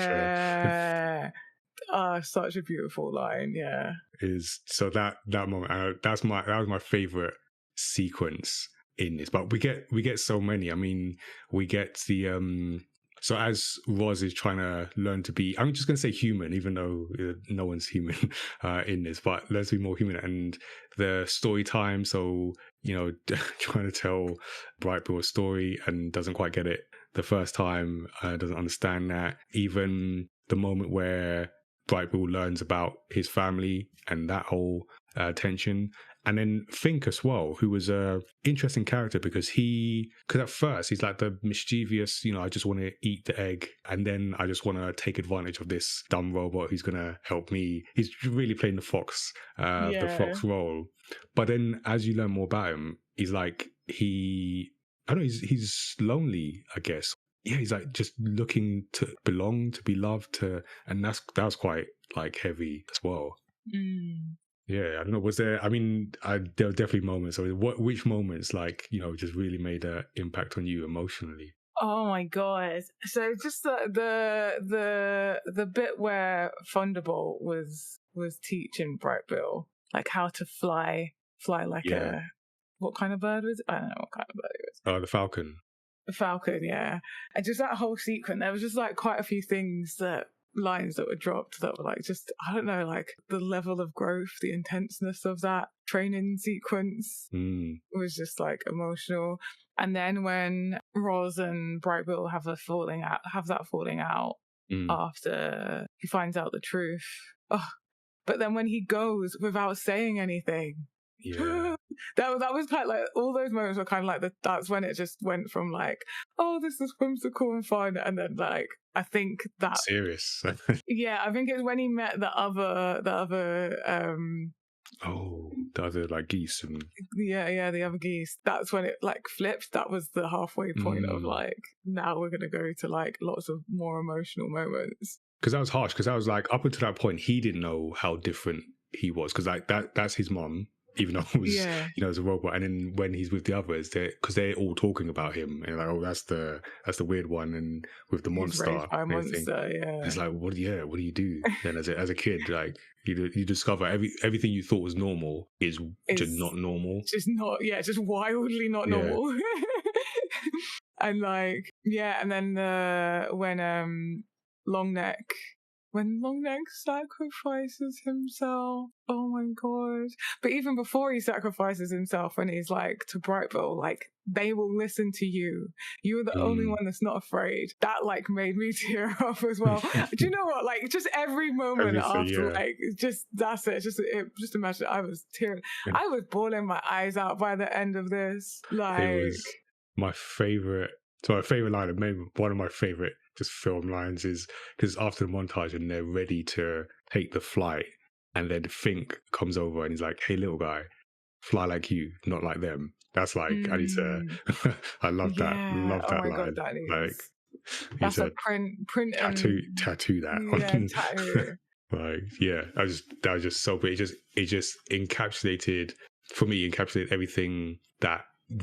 a beautiful line. Yeah. So that moment, that was my favorite sequence in this. But we get so many. I mean, we get the so as Roz is trying to learn to be, I'm just going to say human, even though no one's human in this, but let's be more human. And the story time, so, trying to tell Bright Bill a story and doesn't quite get it the first time, doesn't understand that. Even the moment where Bright Bill learns about his family and that whole tension. And then Fink as well, who was a interesting character because at first he's like the mischievous, I just want to eat the egg, and then I just want to take advantage of this dumb robot who's going to help me. He's really playing the fox role. But then as you learn more about him, he's like, he's lonely, I guess. Yeah, he's like just looking to belong, to be loved, and that was quite like heavy as well. Yeah, I don't know. Was there? I mean, there were definitely moments. So, which moments, just really made an impact on you emotionally? Oh my god! So just the bit where Thunderbolt was teaching Bright Bill like how to fly like what kind of bird was it? I don't know what kind of bird it was. Oh, the falcon. The falcon, yeah. And just that whole sequence, there was just like quite a few lines that were dropped that were like, just, I don't know, like the level of growth, the intenseness of that training sequence was just like emotional. And then when Roz and Bright Bill have that falling out after he finds out the truth. But then when he goes without saying anything, that was kind of like, all those moments were kind of like that's when it just went from like, oh, this is whimsical and fun, and then like, I think that serious. Yeah, I think it's when he met the other the other like geese and the other geese. That's when it like flipped. That was the halfway point of like, now we're gonna go to like lots of more emotional moments. Because that was harsh. Because I was like, up until that point, he didn't know how different he was. Because like that's his mom, even though it was as a robot. And then when he's with the others, because they're all talking about him, and like, oh, that's the weird one, and with the monster, it's like, what do you do then as a kid? Like you discover everything you thought was normal is just not normal, just wildly not normal. And like, and then when Longneck sacrifices himself. Oh my god. But even before he sacrifices himself, when he's like to Bright Bill, like, they will listen to you. You're the only one that's not afraid. That like made me tear up as well. Do you know what? Like, just every moment after, like, just that's it. Just imagine, I was tearing. I was bawling my eyes out by the end of this. Like, it was my favorite. So my favorite line, and maybe one of my favorite just film lines, is because after the montage and they're ready to take the flight, and then Fink comes over and he's like, "Hey, little guy, fly like you, not like them." That's like, I need to. I love that. Love that line. God, that is, like, that's a print tattoo that. Yeah, tattoo. Like, that was just so big. It just encapsulated everything that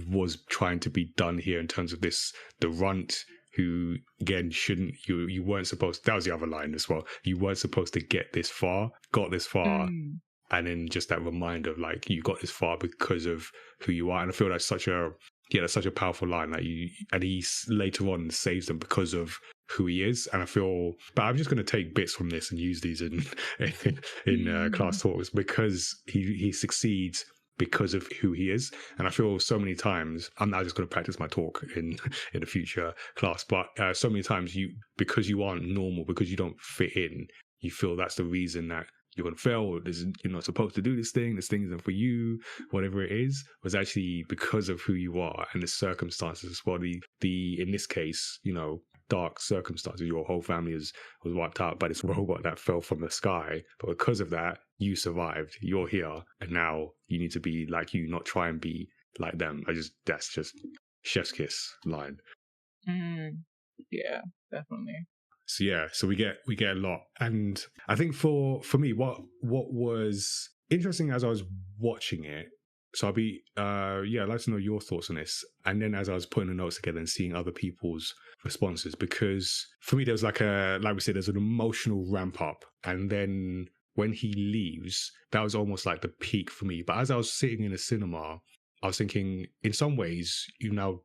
was trying to be done here in terms of the runt who again you weren't supposed, that was the other line as well, you weren't supposed to get this far, got this far. And then just that reminder of like, you got this far because of who you are. And I feel that's such a powerful line. Like and he later on saves them because of who he is. And I feel, but I'm just going to take bits from this and use these in class talks, because he succeeds because of who he is. And I feel so many times, I'm now just going to practice my talk in a future class, but so many times because you aren't normal, because you don't fit in, you feel that's the reason that you're going to fail, or you're not supposed to do this thing isn't for you, whatever it is, was actually because of who you are and the circumstances as well. The in this case, dark circumstances, your whole family was wiped out by this robot that fell from the sky, but because of that, you survived, you're here, and now you need to be like you, not try and be like them. That's just chef's kiss line. Yeah, definitely. So we get a lot. And I think for me, what was interesting as I was watching it, so I'd like to know your thoughts on this. And then as I was putting the notes together and seeing other people's responses, because for me, there was like we said, there's an emotional ramp up. And then when he leaves, that was almost like the peak for me. But as I was sitting in the cinema, I was thinking, in some ways, you're now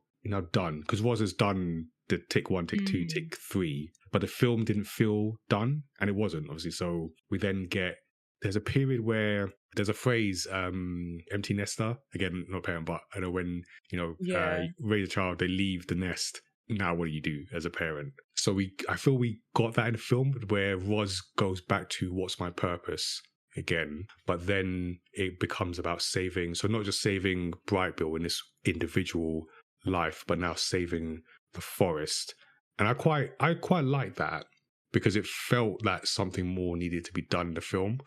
done, because Roz has done the tick 1, tick 2, tick 3, but the film didn't feel done, and it wasn't, obviously. So we then there's a period where there's a phrase, empty nester, again, not parent, but I know when, raise a child, they leave the nest. Now what do you do as a parent? So I feel we got that in the film, where Roz goes back to what's my purpose again, but then it becomes about saving, so not just saving Brightbill in this individual life, but now saving the forest. And I quite like that, because it felt that something more needed to be done in the film.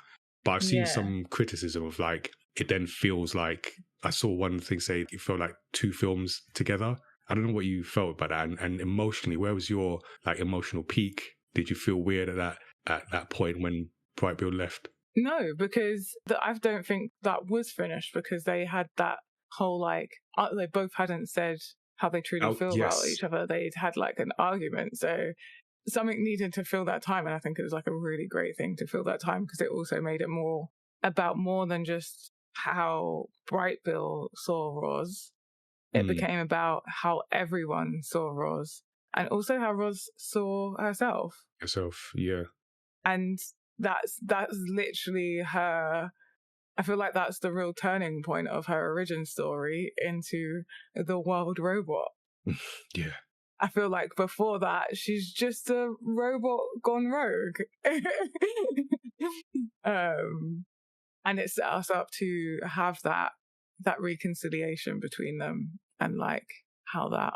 But I've seen some criticism of like, it then feels like, I saw one thing say it felt like 2 films together. I don't know what you felt about that, and emotionally, where was your like emotional peak? Did you feel weird at that point when Brightbill left? No, because I don't think that was finished, because they had that whole like, they both hadn't said how they truly feel about each other. They'd had like an argument, so something needed to fill that time. And I think it was like a really great thing to fill that time, because it also made it more than just how Brightbill saw Roz. It became about how everyone saw Roz, and also how Roz saw herself. Yeah. And that's literally her. I feel like that's the real turning point of her origin story into the wild robot. Yeah. I feel like before that, she's just a robot gone rogue. And it set us up to have that reconciliation between them, and like how that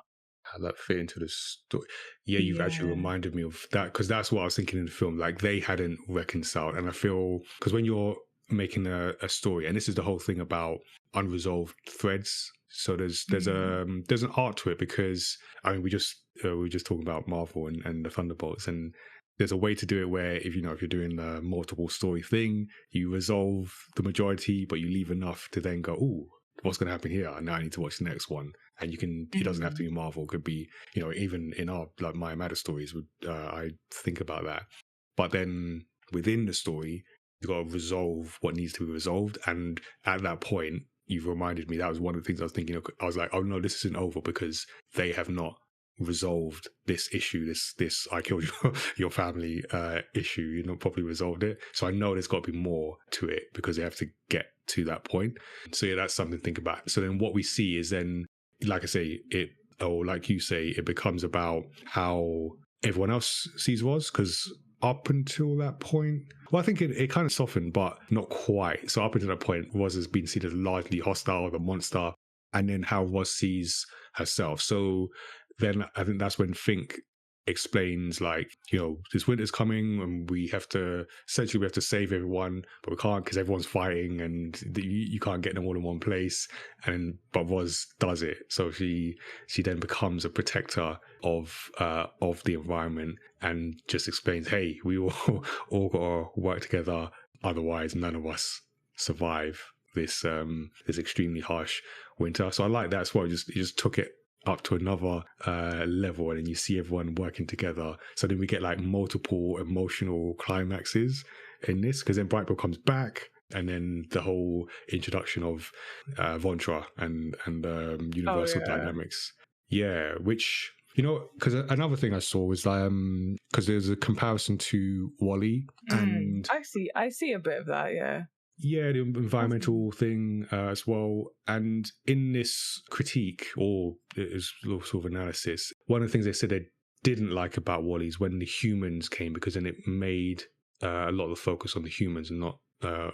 fit into the story. Yeah, you've actually reminded me of that, because that's what I was thinking in the film. Like, they hadn't reconciled. And I feel, because when you're making a story, and this is the whole thing about unresolved threads, so there's an art to it, because I mean, we were just talking about Marvel and the Thunderbolts, and there's a way to do it where if you're doing the multiple story thing, you resolve the majority, but you leave enough to then go, ooh, what's going to happen here? And now I need to watch the next one. And it doesn't have to be Marvel. It could be, even in our, like, My Matter stories, I think about that. But then within the story, you got to resolve what needs to be resolved. And at that point, you've reminded me, that was one of the things I was thinking of. I was like, oh no, this isn't over, because they have not resolved this issue, this I killed your family issue. You've not properly resolved it. So I know there's got to be more to it, because they have to get to that point. So yeah, that's something to think about. So then what we see is then, like I say, like you say, it becomes about how everyone else sees Roz, because up until that point, well, I think it kind of softened, but not quite. So up until that point, Roz has been seen as largely hostile, the monster, and then how Roz sees herself. So then I think that's when Fink explains, like, this winter's coming and we have to save everyone, but we can't, because everyone's fighting and you can't get them all in one place. But Roz does it, so she then becomes a protector of the environment, and just explains, hey, we all gotta work together, otherwise none of us survive this extremely harsh winter. So I like that as well. It just took it up to another level, and then you see everyone working together. So then we get like multiple emotional climaxes in this, because then Brightburn comes back, and then the whole introduction of Vontra and Oh universal yeah. dynamics. Yeah, which, you know, because another thing I saw was because there's a comparison to Wall-E, and I see a bit of that, yeah. yeah, the environmental thing as well. And in this critique, or is sort of analysis, one of the things they said they didn't like about Wall-E is when the humans came, because then it made a lot of the focus on the humans and not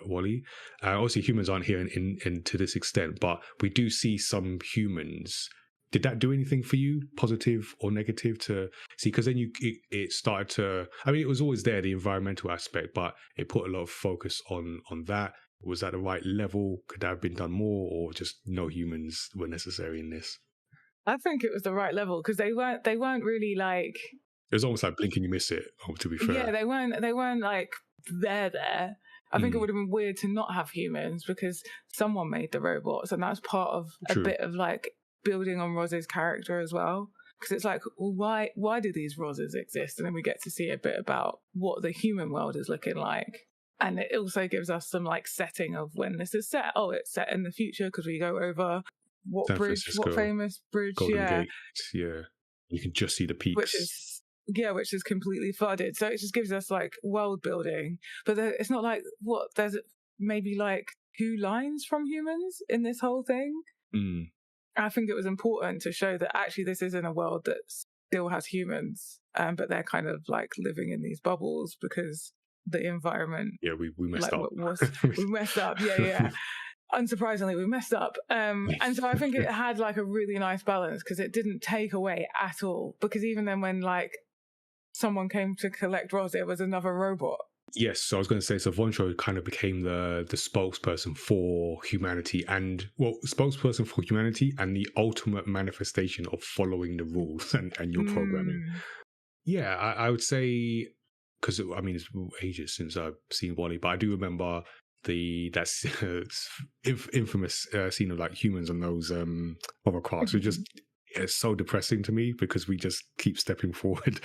Wall-E. Obviously, humans aren't here in to this extent, but we do see some humans. Did that do anything for you, positive or negative, to see? Because then it started to. I mean, it was always there, the environmental aspect, but it put a lot of focus on that. Was that the right level? Could that have been done more, or just no humans were necessary in this? I think it was the right level because they weren't really like. It was almost like blink and you miss it. To be fair, Yeah, they weren't like there. I think it would have been weird to not have humans because someone made the robots, and that's part of a bit of like building on Roz's character as well. Because it's like, well, why do these Rozes exist? And then we get to see a bit about what the human world is looking like. And it also gives us some like setting of when this is set. Oh, it's set in the future because we go over what San bridge, Francisco, what famous bridge, Golden Gate. Yeah, you can just see the peaks. Which is completely flooded. So it just gives us like world building. But it's not like there's maybe like 2 lines from humans in this whole thing. I think it was important to show that actually this isn't a world that still has humans, but they're kind of like living in these bubbles because the environment. Yeah, we messed up. We messed up. Yeah. Unsurprisingly, we messed up. And so I think it had like a really nice balance because it didn't take away at all. Because even then when like someone came to collect Roz, it was another robot. Yes, so I was going to say, so Vontra kind of became the spokesperson for humanity, and spokesperson for humanity and the ultimate manifestation of following the rules and your programming. Yeah, I would say, because I mean it's ages since I've seen Wall-E, but I do remember that's infamous scene of like humans on those hovercrafts. It just it's so depressing to me because we just keep stepping forward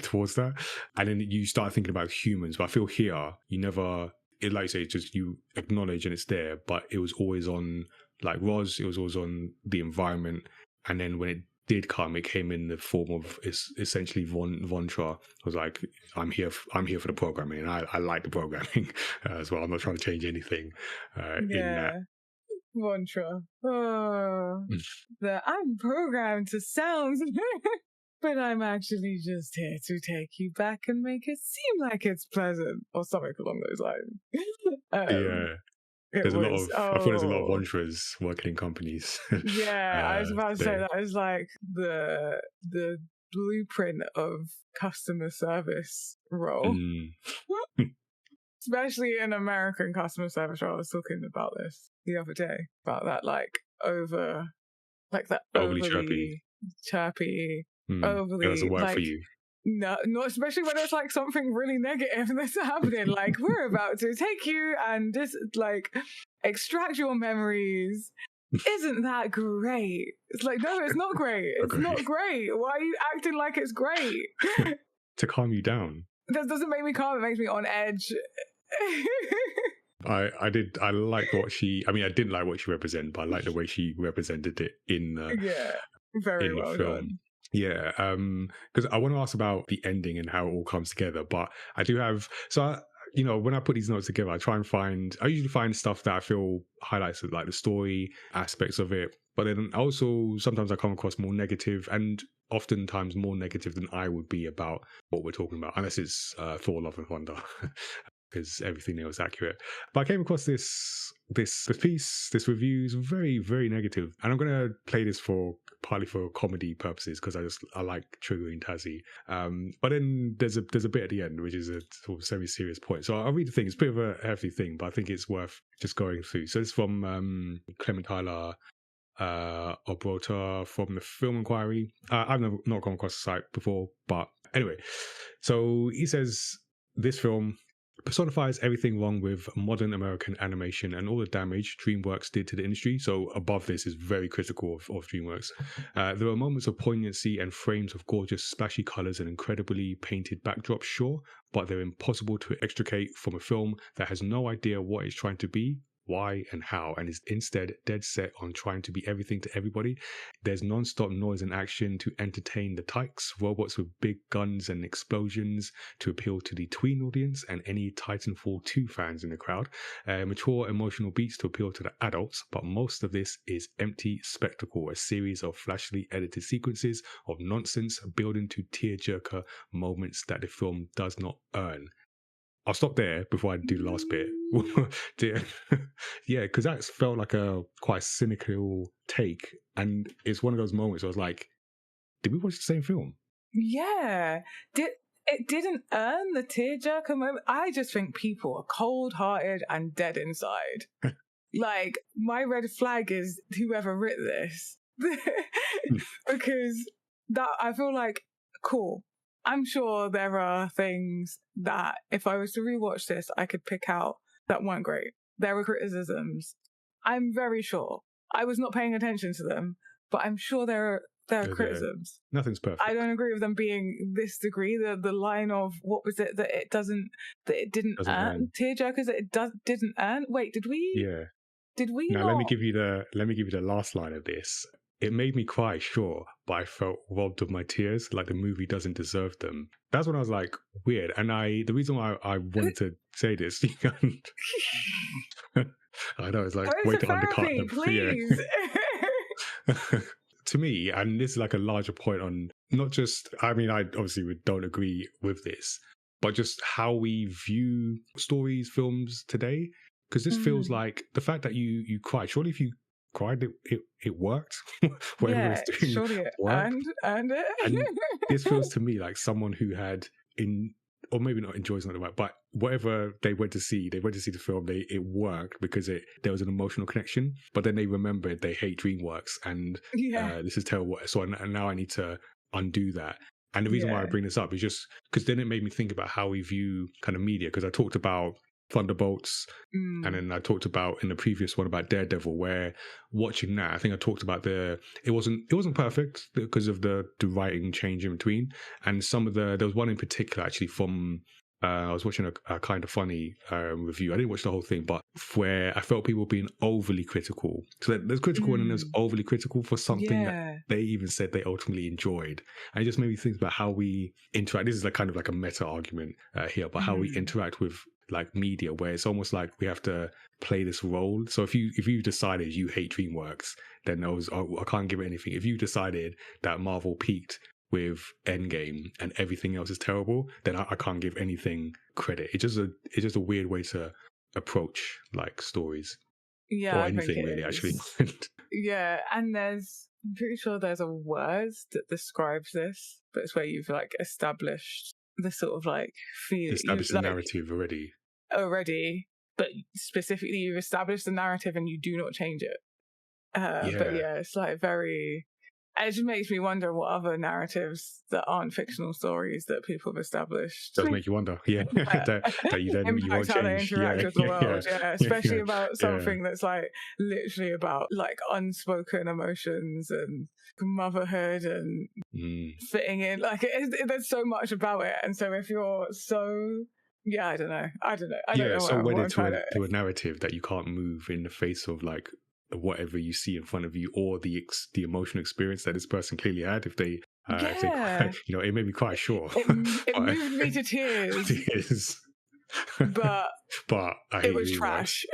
towards that, and then you start thinking about humans. But I feel here you never, like you say, it's just you acknowledge and it's there, but it was always on like Roz. It was always on the environment, and then when it did come, it came in the form of essentially Vontra. I was like, I'm here for the programming, and I like the programming as well. I'm not trying to change anything in that. Vontra. Oh, I'm programmed to sound, but I'm actually just here to take you back and make it seem like it's pleasant, or something along those lines. There's a lot of. I feel there's a lot of Vontras working in companies. Yeah, I was about to say that is like the blueprint of customer service role. Especially in American customer service role. I was talking about this the other day, about that overly chirpy, overly it doesn't work for you. No, not especially when it's like something really negative that's happening. Like, we're about to take you and just like extract your memories. Isn't that great? It's like, no, it's not great. It's not great. Why are you acting like it's great? To calm you down. That doesn't make me calm. It makes me on edge. I didn't like what she represented, but I like the way she represented it in very well film. Done. Yeah, because I want to ask about the ending and how it all comes together, but I do have when I put these notes together, I usually find stuff that I feel highlights like the story aspects of it, but then also sometimes I come across more negative, and oftentimes more negative than I would be about what we're talking about, unless it's Thor: Love and Thunder. Because everything there was accurate. But I came across this piece, this review is very, very negative. And I'm going to play this partly for comedy purposes, because I like triggering Tazziii. But then there's a bit at the end, which is a sort of semi-serious point. So I'll read the thing. It's a bit of a hefty thing, but I think it's worth just going through. So it's from Clement Tyler Obrota from the Film Inquiry. I've not come across the site before, but anyway. So he says, this film personifies everything wrong with modern American animation and all the damage DreamWorks did to the industry. So above this is very critical of DreamWorks. There are moments of poignancy and frames of gorgeous splashy colors and incredibly painted backdrops, sure, but they're impossible to extricate from a film that has no idea what it's trying to be, why, and how, and is instead dead set on trying to be everything to everybody. There's non-stop noise and action to entertain the tykes, robots with big guns and explosions to appeal to the tween audience and any Titanfall 2 fans in the crowd, mature emotional beats to appeal to the adults, but most of this is empty spectacle, a series of flashily edited sequences of nonsense building to tearjerker moments that the film does not earn. I'll stop there before I do the last bit. Yeah, because that felt like a quite cynical take. And it's one of those moments where I was like, did we watch the same film? Yeah. It didn't earn the tearjerker moment. I just think people are cold-hearted and dead inside. Like, my red flag is whoever writ this. Because that I feel like, cool. I'm sure there are things that if I was to rewatch this, I could pick out that weren't great. There were criticisms. I'm very sure. I was not paying attention to them, but I'm sure there are criticisms. Nothing's perfect. I don't agree with them being this degree. The line of what was it that it didn't earn tearjerkers that it didn't earn. Wait, did we? Yeah. Did we? Now not? let me give you the last line of this. It made me cry, sure, but I felt robbed of my tears, like the movie doesn't deserve them. That's when I was like, weird. And the reason why I wanted to say this, I know it's like way to undercut them. Please. Yeah. To me, and this is like a larger point on not just, I mean, I obviously don't agree with this, but just how we view stories, films today. Because this feels like the fact that you cried. Surely if you cried, it worked. Yeah, surely it earned it. And this feels to me like someone who had or maybe not enjoys not the right, but whatever they went to see the film, it worked because there was an emotional connection. But then they remembered they hate DreamWorks and this is terrible. So now I need to undo that. And the reason why I bring this up is just because then it made me think about how we view kind of media. Because I talked about Thunderbolts, and then I talked about in the previous one about Daredevil, where watching that, I think I talked about it wasn't perfect because of the writing change in between, and there was one in particular actually from I was watching a kind of funny review. I didn't watch the whole thing, but where I felt people being overly critical. So there's critical and then there's overly critical for something that they even said they ultimately enjoyed. And it just made me think about how we interact. This is like kind of like a meta argument here, but how we interact with like media, where it's almost like we have to play this role. So if you decided you hate DreamWorks, then I can't give it anything. If you decided that Marvel peaked with Endgame and everything else is terrible, then I can't give anything credit. It's just a weird way to approach like stories, or anything really, actually. Yeah, and I'm pretty sure there's a word that describes this, but it's where you've like established the sort of like feel, established the narrative already, but specifically you've established the narrative and you do not change it. But yeah, it's like very. It just makes me wonder what other narratives that aren't fictional stories that people have established. Does make you wonder, that you then you won't how change. They interact with the world, especially about something that's like literally about like unspoken emotions and motherhood and fitting in. Like there's so much about it, and so if you're so. Yeah, I don't know. I don't know. So wedded to a narrative that you can't move in the face of like whatever you see in front of you, or the emotional experience that this person clearly had. If they, it made me quite sure. It moved me to tears. But it was trash.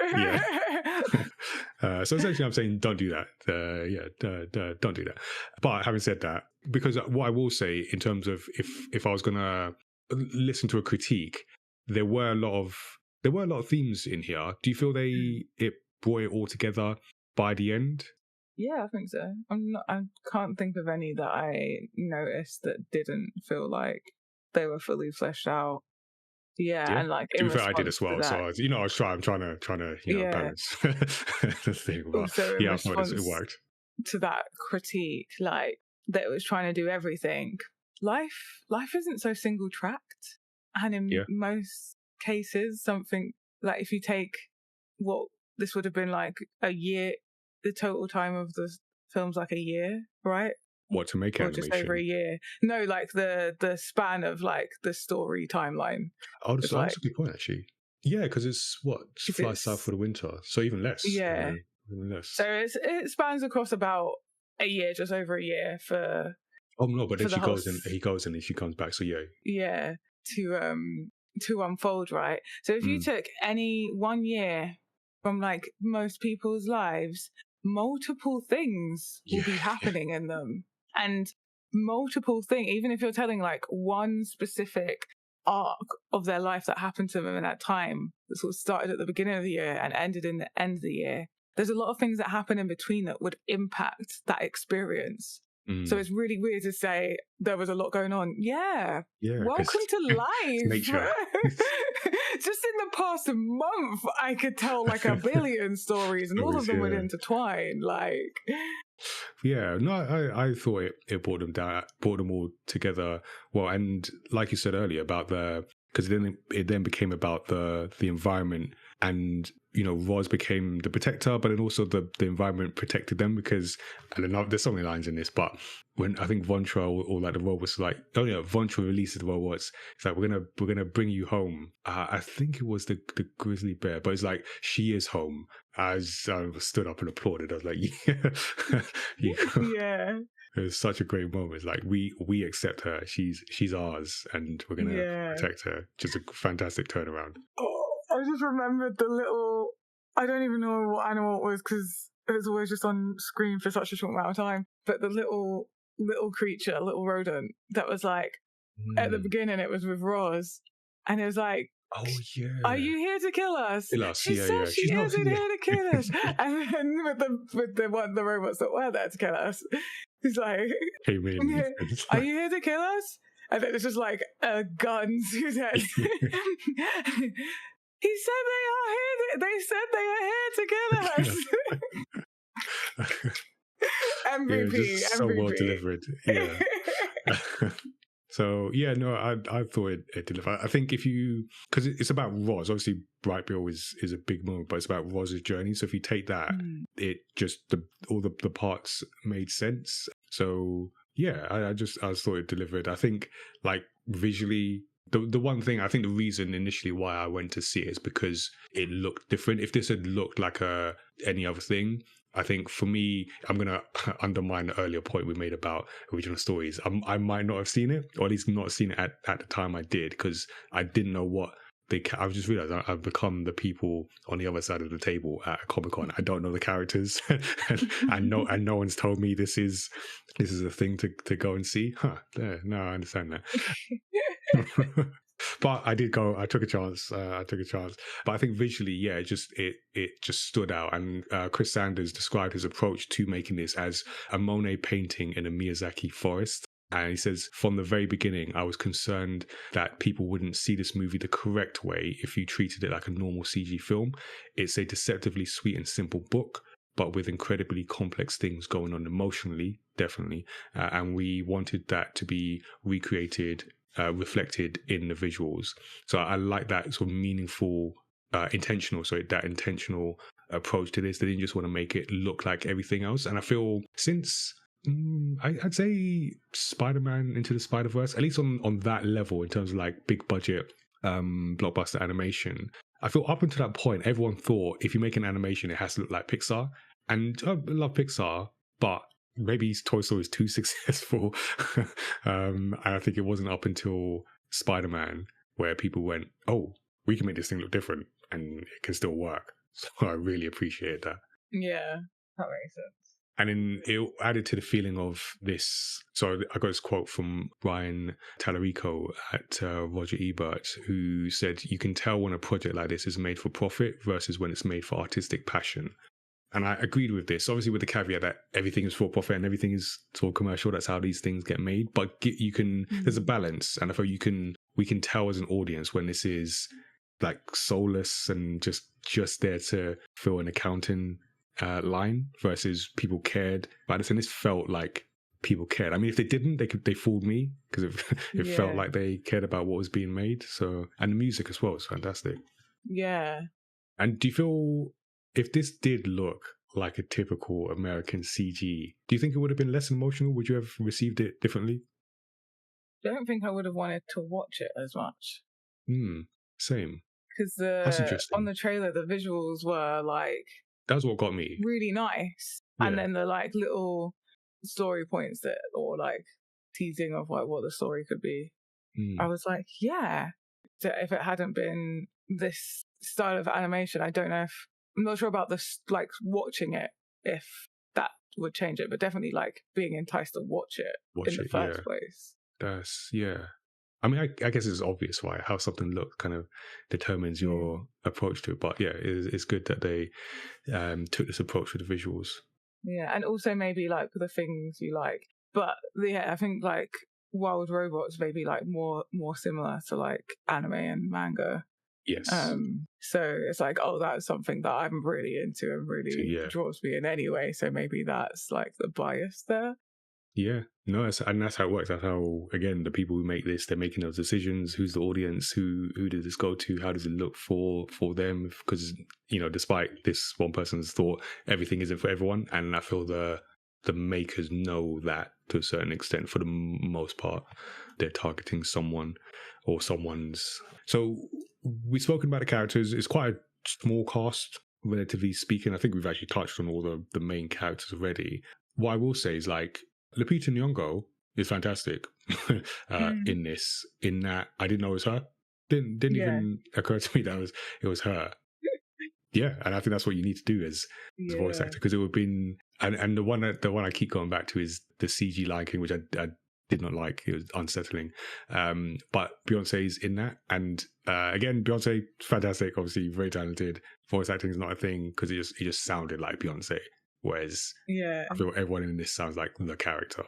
So essentially, I'm saying don't do that. Don't do that. But having said that, because what I will say in terms of if I was gonna listen to a critique, there were a lot of themes in here. Do you feel it brought it all together by the end? Yeah, I think so. I can't think of any that I noticed that didn't feel like they were fully fleshed out. Yeah. And like to be fair, I did as well. So I'm trying to balance the thing. But also I thought it worked. To that critique, like that it was trying to do everything. Life isn't so single tracked, and in most cases, something like if you take what this would have been like a year, the total time of the film's like a year, right? What, to make Or animation? just over a year. No, like the span of like the story timeline. That's a good point, actually. Yeah, because it's what, fly south for the winter, so even less. Yeah, even less. So it spans across about a year, just over a year for. Oh no, but then he goes and she comes back. So yeah. Yeah, to unfold, right? So if you took any 1 year from like most people's lives, multiple things will be happening in them, and multiple things. Even if you're telling like one specific arc of their life that happened to them in that time, that sort of started at the beginning of the year and ended in the end of the year. There's a lot of things that happen in between that would impact that experience. So it's really weird to say there was a lot going on. Yeah. Welcome to life. Nature. Just in the past month, I could tell like a billion stories, and all of them would intertwine. Like, yeah, no, I thought it brought them all together. Well, and like you said earlier about because it then became about the environment, and Roz became the protector, but then also the environment protected them, because, and then there's so many lines in this, but when I think Vontra or like the robots like, Vontra releases the robots, it's like, we're gonna bring you home. I think it was the grizzly bear, but it's like, she is home. As I stood up and applauded, I was like, yeah. It was such a great moment. It's like, we accept her. She's ours, and we're gonna protect her. Just a fantastic turnaround. I just remembered the little, I don't even know what animal it was because it was always just on screen for such a short amount of time, but the little creature, little rodent that was like, at the beginning it was with Roz, and it was like, oh yeah, are you here to kill us? She says she isn't here to kill us. And then with the robots that were there to kill us, he's like, hey man, are you here to kill us? And then it's just like a gun to death. He said they said they are here to kill us. MVP, just so MVP. well delivered. Yeah. So yeah, no, I thought it delivered. I think because it's about Roz. Obviously, Bright Bill is a big moment, but it's about Roz's journey. So if you take that, it just all the parts made sense. So yeah, I thought it delivered. I think like visually. The one thing, I think the reason initially why I went to see it is because it looked different. If this had looked like any other thing, I think for me, I'm going to undermine the earlier point we made about original stories. I might not have seen it, or at least not seen it at the time I did, because I didn't know what I've just realized I've become the people on the other side of the table at a Comic-Con. I don't know the characters, and no one's told me this is a thing to go and see. No, I understand that. But I did go. I took a chance. But I think visually, yeah, it just stood out. And Chris Sanders described his approach to making this as a Monet painting in a Miyazaki forest. And he says, from the very beginning, I was concerned that people wouldn't see this movie the correct way if you treated it like a normal CG film. It's a deceptively sweet and simple book, but with incredibly complex things going on emotionally, definitely. And we wanted that to be recreated, reflected in the visuals. So I like that sort of meaningful, intentional approach to this. They didn't just want to make it look like everything else. And I feel since... I'd say Spider-Man Into the Spider-Verse, at least on that level in terms of like big budget blockbuster animation, I feel up until that point everyone thought if you make an animation it has to look like Pixar, and I love Pixar, but maybe Toy Story is too successful. And I think it wasn't up until Spider-Man where people went, oh, we can make this thing look different and it can still work. So I really appreciate that. Yeah, that makes sense. And then it added to the feeling of this. So I got this quote from Brian Tallarico at Roger Ebert, who said, you can tell when a project like this is made for profit versus when it's made for artistic passion. And I agreed with this, obviously with the caveat that everything is for profit and everything is sort of commercial. That's how these things get made. But you can, there's a balance. And I feel we can tell as an audience when this is like soulless and just there to fill an accounting line versus people cared about this. And this felt like people cared. I mean, if they didn't, they fooled me, because it felt Yeah. like they cared about what was being made. So, and the music as well is fantastic. Yeah. And do you feel, if this did look like a typical American CG, do you think it would have been less emotional? Would you have received it differently? I don't think I would have wanted to watch it as much. Same. Because That's on interesting. the trailer, the visuals were like That's what got me. really nice. Yeah. And then the like little story points that, or like teasing of like what the story could be. I was like, yeah. So if it hadn't been this style of animation, I don't know if, I'm not sure about this, like watching it, if that would change it, but definitely like being enticed to watch it in the first place. That's, yeah. I mean, I guess it's obvious, right? How something looks kind of determines your approach to it. But yeah, it's good that they took this approach with the visuals. Yeah, and also maybe like the things you like. But yeah, I think like Wild Robots may be like more similar to like anime and manga. Yes. So it's like, oh, that's something that I'm really into and really draws me in anyway. So maybe that's like the bias there. Yeah, no, and that's how it works. That's how, again, the people who make this, they're making those decisions. Who's the audience? Who does this go to? How does it look for them? Because, you know, despite this one person's thought, everything isn't for everyone. And I feel the makers know that to a certain extent. For the most part, they're targeting someone or someone's. So we've spoken about the characters. It's quite a small cast, relatively speaking. I think we've actually touched on all the main characters already. What I will say is, like, Lupita Nyong'o is fantastic in this. In that, I didn't know it was her. Didn't even occur to me that it was her. Yeah, and I think that's what you need to do as a voice actor, because it would have been. And the one I keep going back to is the CG Lion King, which I did not like. It was unsettling. But Beyonce's in that, and again, Beyonce, fantastic. Obviously, very talented. Voice acting is not a thing because it just sounded like Beyonce. Whereas I feel everyone in this sounds like the character.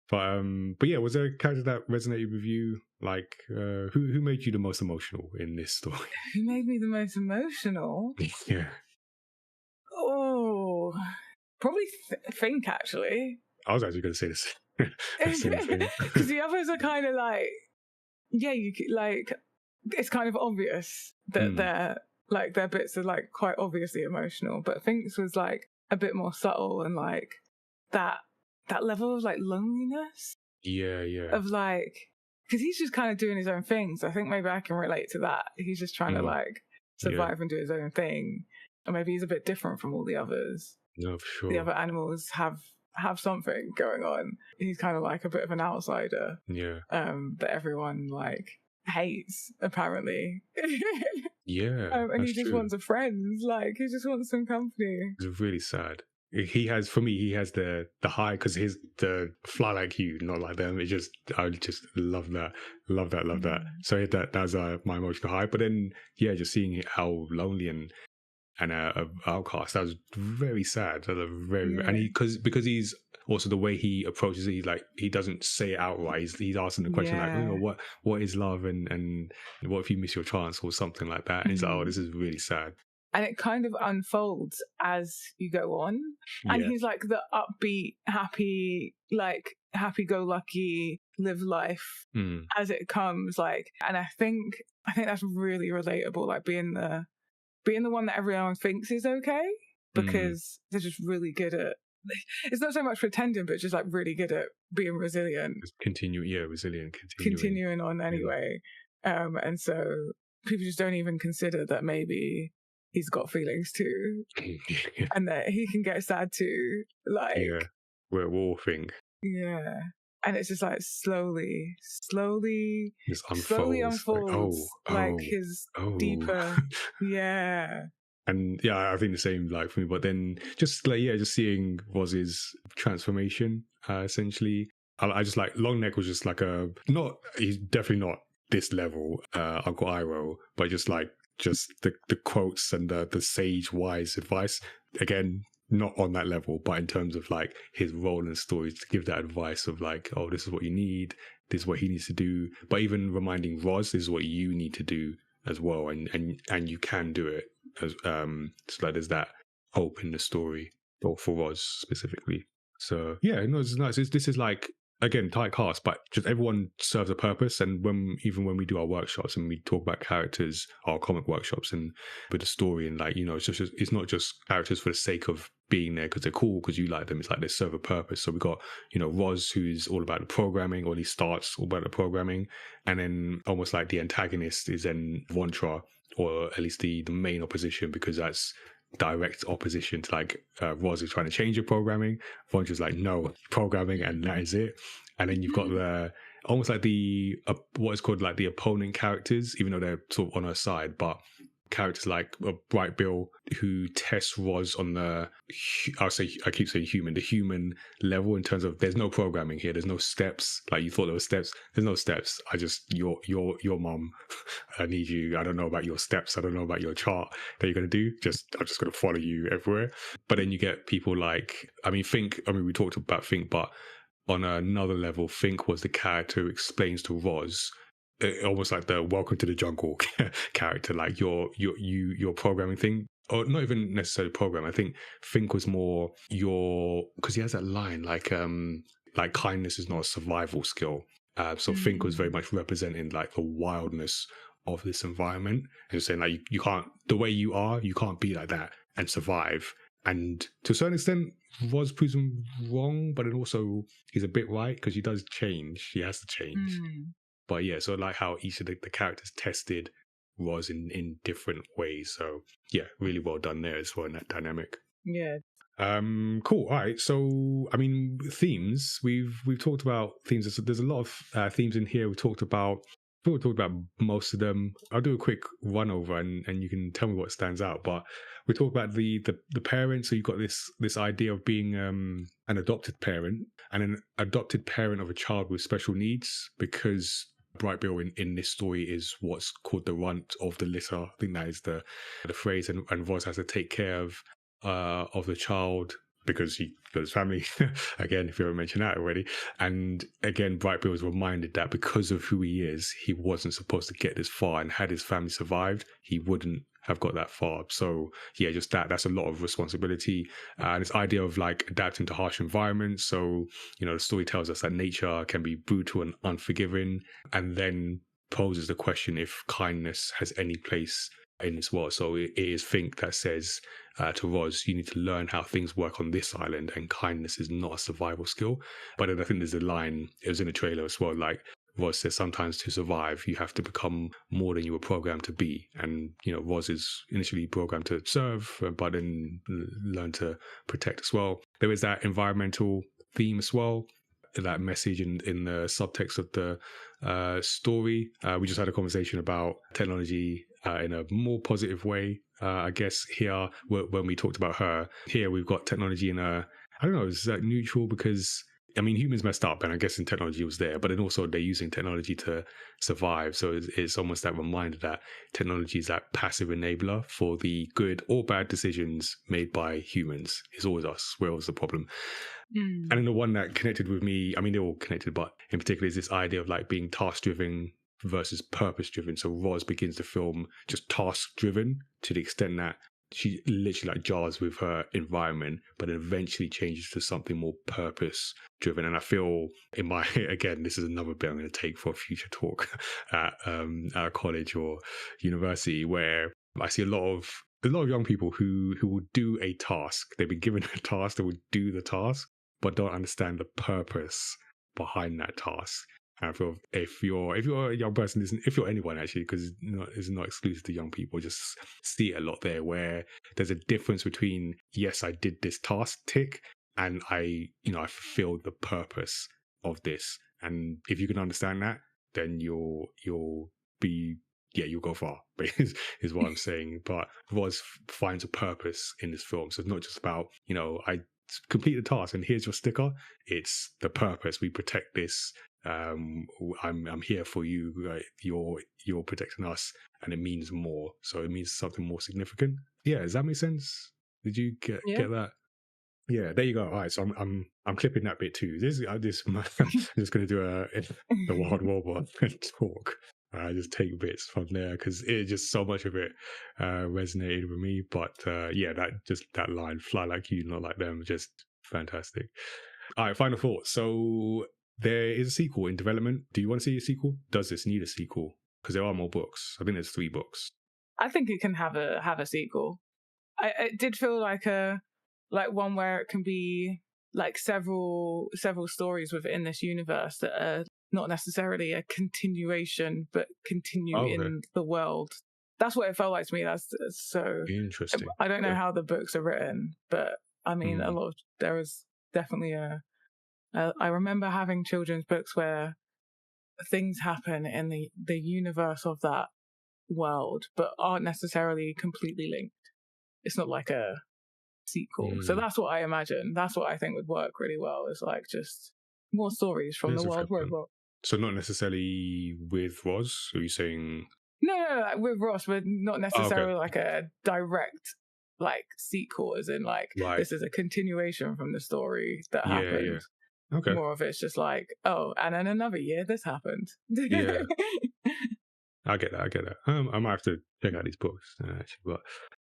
But yeah, was there a character that resonated with you? Like, who made you the most emotional in this story? Who made me the most emotional? Yeah. Oh, probably Think, actually. I was actually going to say the same thing. Because the others are kind of like, yeah, you like, it's kind of obvious that their bits are like quite obviously emotional, but Think's was like a bit more subtle and like that level of like loneliness. Yeah. Of like, because he's just kind of doing his own things. I think maybe I can relate to that. He's just trying to like survive and do his own thing. Or maybe he's a bit different from all the others. No, for sure. The other animals have something going on. He's kind of like a bit of an outsider. Yeah. That everyone like hates, apparently. Yeah. And he just wants a friend. Like, he just wants some company. It's really sad. He has the high, because the fly like you, not like them. I just love that. So that's my emotional high. But then, yeah, just seeing how lonely and outcast, that was very sad. That was and because he's also, the way he approaches it, he doesn't say it outright. He's asking the question like, what is love, and what if you miss your chance or something like that. And he's like, oh, this is really sad. And it kind of unfolds as you go on. And he's like the upbeat, happy, like happy-go-lucky, live life as it comes. Like, and I think that's really relatable. Like being the one that everyone thinks is okay, because they're just really good at. It's not so much pretending, but just like really good at being resilient. Resilient, continuing on anyway. And so people just don't even consider that maybe he's got feelings too, and that he can get sad too. Like, we're all think. Yeah, and it's just like slowly unfolds, like his deeper. And I think the same, like, for me. But then just seeing Roz's transformation, essentially. I just like, Longneck was just like he's definitely not this level, Uncle Iroh, but just the quotes and the sage wise advice, again, not on that level, but in terms of like his role in the story, to give that advice of like, oh, this is what you need, this is what he needs to do. But even reminding Roz, this is what you need to do as well, and you can do it. So like there's that hope in the story, or for Roz specifically. So yeah, no, it's nice. This is like, again, tight cast, but just everyone serves a purpose. And even when we do our workshops and we talk about characters, our comic workshops, and with the story, and like, it's not just characters for the sake of being there because they're cool because you like them. It's like they serve a purpose. So we got Roz, who's all about the programming, or at least starts all about the programming, and then almost like the antagonist is then Vontra, or at least the main opposition, because that's direct opposition to like Roz is trying to change your programming. Vondra's like, no, programming, and that is it. And then you've got the almost like the what is called like the opponent characters, even though they're sort of on her side, but characters like Bright Bill, who tests Roz on the, I keep saying human, the human level, in terms of there's no programming here, there's no steps. Like you thought there were steps, there's no steps. I just your mom, I need you. I don't know about your steps. I don't know about your chart that you're gonna do. I'm just gonna follow you everywhere. But then you get people like, Fink. We talked about Fink, but on another level, Fink was the character who explains to Roz, almost like the welcome to the jungle character, like your programming thing, or not even necessarily program. I think Fink was more because he has that line like kindness is not a survival skill. So Fink was very much representing like the wildness of this environment, and saying like you can't, the way you are, you can't be like that and survive. And to a certain extent, Roz proves him wrong, but then also he's a bit right, because he does change. He has to change. But yeah, so like how each of the characters tested Roz in different ways. So yeah, really well done there as well in that dynamic. Yeah. Cool. All right. So themes. We've talked about themes. There's a lot of themes in here. We talked about most of them. I'll do a quick run over and you can tell me what stands out. But we talked about the parents. So you've got this idea of being an adopted parent, and an adopted parent of a child with special needs, because Bright Bill in this story is what's called the runt of the litter. I think that is the phrase, and Roz has to take care of the child because he got his family. Again, if you ever mentioned that already. And again, Bright Bill is reminded that because of who he is, he wasn't supposed to get this far, and had his family survived, he wouldn't have got that far. So yeah, just that's a lot of responsibility, and this idea of like adapting to harsh environments. So the story tells us that nature can be brutal and unforgiving, and then poses the question if kindness has any place in this world. So it is Fink that says to Roz, you need to learn how things work on this island, and kindness is not a survival skill. But then I think there's a line, it was in the trailer as well, like Roz says, sometimes to survive, you have to become more than you were programmed to be. And, Roz is initially programmed to serve, but then learn to protect as well. There is that environmental theme as well, that message in the subtext of the story. We just had a conversation about technology in a more positive way. I guess here, when we talked about her, here we've got technology in a, I don't know, is that neutral? Because humans messed up, and I guess in technology was there, but then also they're using technology to survive. So it's almost that reminder that technology is that passive enabler for the good or bad decisions made by humans. It's always us. We're always the problem. And then the one that connected with me, they're all connected, but in particular is this idea of like being task-driven versus purpose-driven. So Roz begins the film just task-driven to the extent that she literally like jars with her environment, but then eventually changes to something more purpose driven. And I feel in my, again, this is another bit I'm going to take for a future talk at a college or university, where I see a lot of young people who will do a task. They've been given a task, they will do the task, but don't understand the purpose behind that task. And I feel if you're a young person, if you're anyone actually, because it's not exclusive to young people, just see it a lot there, where there's a difference between, yes, I did this task, tick, and I fulfilled the purpose of this. And if you can understand that, then you'll go far, is what I'm saying. But Roz finds a purpose in this film. So it's not just about, I complete the task and here's your sticker. It's the purpose. We protect this. I'm here for you. You're protecting us, and it means more. So it means something more significant. Yeah, does that make sense? Did you get that? Yeah, there you go. All right, so I'm clipping that bit too. I'm just going to do the Wild Robot talk. I just take bits from there because it just so much of it resonated with me. But that line, "Fly like you, not like them," just Fantastic. All right, final thoughts. So there is a sequel in development. Do you want to see a sequel? Does this need a sequel? Because there are more books. I think there's 3 books. I think it can have a sequel. It did feel like one where it can be like several stories within this universe that are not necessarily a continuation, but continue in the world. That's what it felt like to me. That's so interesting. I don't know how the books are written, but I mean, there was definitely I remember having children's books where things happen in the universe of that world, but aren't necessarily completely linked. It's not like a sequel. So that's what I imagine. That's what I think would work really well, is like just more stories from the world. So not necessarily with Roz? Are you saying? No, like with Ross, but not necessarily like a direct like sequel, as in like this is a continuation from the story that happened. Yeah. Okay. More of it's just like, and in another year this happened. Yeah. I get that. I might have to check out these books actually, but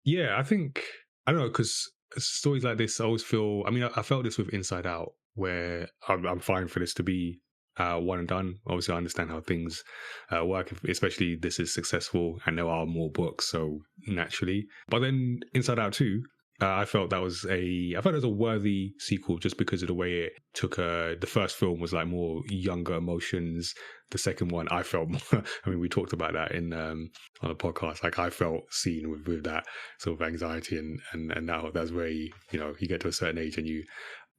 yeah, I think I don't know, because stories like this I always feel. I mean, I felt this with Inside Out, where I'm fine for this to be one and done. Obviously, I understand how things work, especially this is successful and there are more books, so naturally. But then Inside Out 2, I felt it was a worthy sequel just because of the way it took. The first film was like more younger emotions. The second one, I felt more, I mean, we talked about that in on the podcast. Like I felt seen with that sort of anxiety and now that's where you get to a certain age and you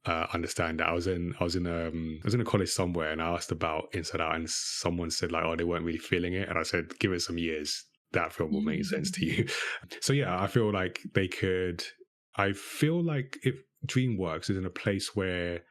understand that. I was in a college somewhere and I asked about Inside Out and someone said like, oh, they weren't really feeling it, and I said, give it some years, that film will make sense to you. So yeah, I feel like if DreamWorks is in a place where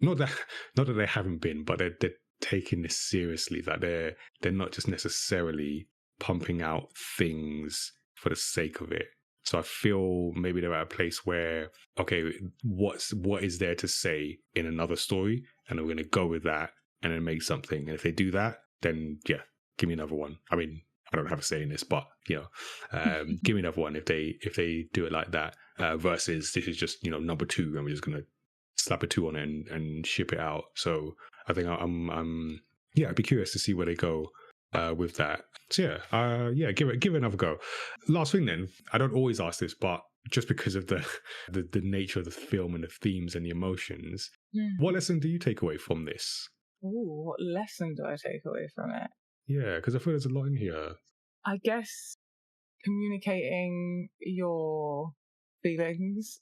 not that they haven't been, but they're taking this seriously, that they're not just necessarily pumping out things for the sake of it. So I feel maybe they're at a place where, okay, what is there to say in another story, and we're going to go with that and then make something. And if they do that, then yeah, give me another one. I mean, I don't have a say in this, but give me another one if they do it like that. Versus this is just number 2, and we're just going to slap a 2 on it and ship it out. So I think I'd be curious to see where they go with that. So yeah, give it another go. Last thing then, I don't always ask this, but just because of the nature of the film and the themes and the emotions, what lesson do you take away from this? Ooh, what lesson do I take away from it? Yeah, because I feel there's a lot in here. I guess communicating your feelings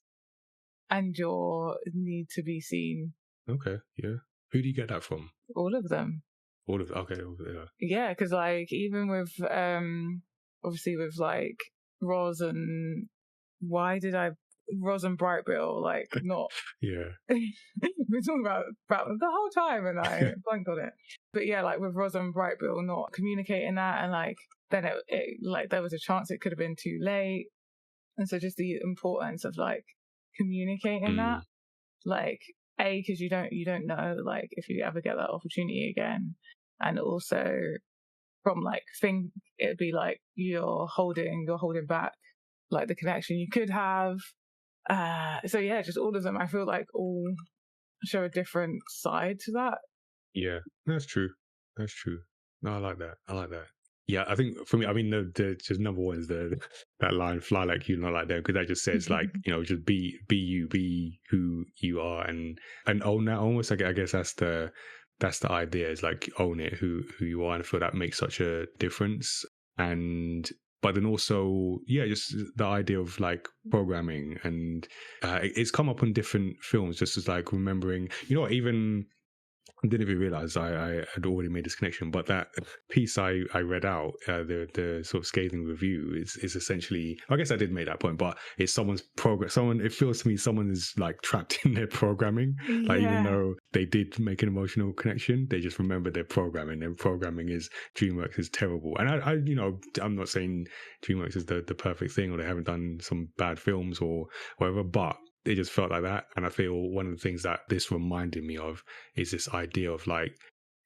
and your need to be seen. Okay, yeah. Who do you get that from? All of them. Okay. Yeah, because like even with obviously with like Roz and Roz and Brightbill, like not yeah. we're talking about them the whole time and I blanked on it. But yeah, like with Roz and Brightbill not communicating that, and like then it like there was a chance it could have been too late. And so just the importance of like communicating that, like because you don't know like if you ever get that opportunity again, and also from like it'd be like you're holding back like the connection you could have. So yeah, just all of them I feel like all show a different side to that. Yeah, that's true. No, I like that. Yeah, I think for me, I mean, the just number one is that line, "Fly like you, not like them," because that just says like just be you, be who you are, and own that. Almost, I guess that's the idea. Is like own it, who you are, and I feel that makes such a difference. But then also, yeah, just the idea of like programming, and it's come up in different films, just as like remembering, even. I didn't even realize I had already made this connection, but that piece I read out, the sort of scathing review is essentially, I guess I did make that point, but it's someone's it feels to me someone is like trapped in their programming. Like even though they did make an emotional connection, they just remember their programming, and programming is DreamWorks is terrible. And I'm not saying DreamWorks is the perfect thing or they haven't done some bad films or whatever, but it just felt like that. And I feel one of the things that this reminded me of is this idea of like,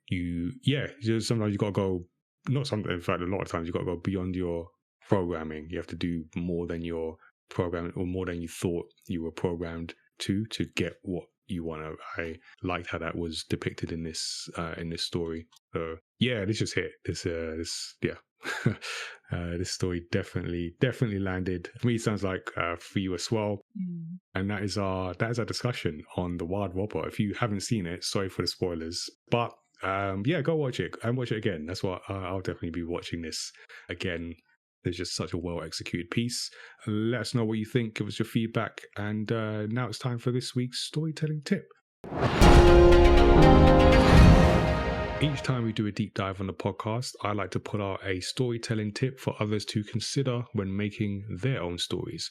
sometimes you got to go, not something, in fact, a lot of times you got to go beyond your programming. You have to do more than your programming or more than you thought you were programmed to get what you want to. I liked how that was depicted in this story. So yeah, this just hit this this story definitely landed for me. It sounds like for you as well. And that is our discussion on The Wild Robot. If you haven't seen it, sorry for the spoilers, but yeah, go watch it and watch it again. That's what I'll definitely be watching this again. There's just such a well executed piece. Let us know what you think. Give us your feedback. And now it's time for this week's storytelling tip. Each time we do a deep dive on the podcast, I like to put out a storytelling tip for others to consider when making their own stories.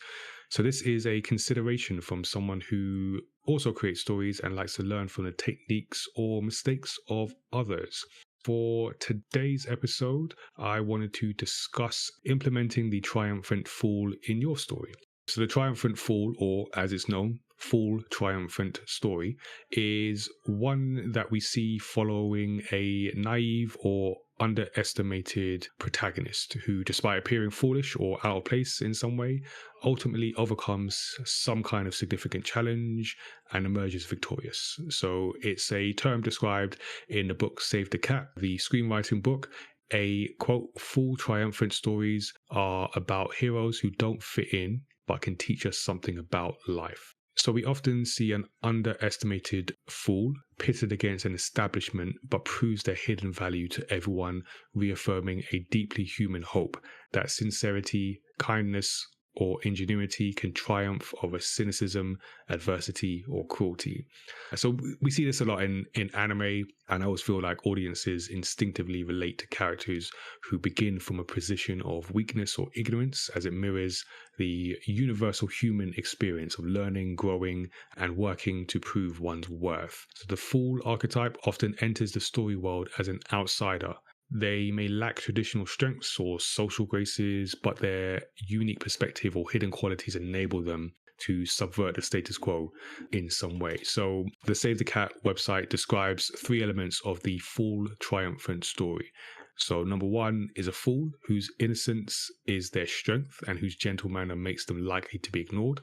So this is a consideration from someone who also creates stories and likes to learn from the techniques or mistakes of others. For today's episode, I wanted to discuss implementing the triumphant fool in your story. So the triumphant fool, or as it's known, Fool Triumphant story, is one that we see following a naive or underestimated protagonist who, despite appearing foolish or out of place in some way, ultimately overcomes some kind of significant challenge and emerges victorious. So it's a term described in the book Save the Cat, the screenwriting book. A quote, Fool Triumphant stories are about heroes who don't fit in but can teach us something about life. So we often see an underestimated fool pitted against an establishment but proves their hidden value to everyone, reaffirming a deeply human hope that sincerity, kindness, or ingenuity can triumph over cynicism, adversity, or cruelty. So we see this a lot in anime, and I always feel like audiences instinctively relate to characters who begin from a position of weakness or ignorance, as it mirrors the universal human experience of learning, growing, and working to prove one's worth. So the fool archetype often enters the story world as an outsider. They may lack traditional strengths or social graces, but their unique perspective or hidden qualities enable them to subvert the status quo in some way. So the Save the Cat website describes 3 elements of the Fool Triumphant story. So number 1 is a fool whose innocence is their strength and whose gentle manner makes them likely to be ignored.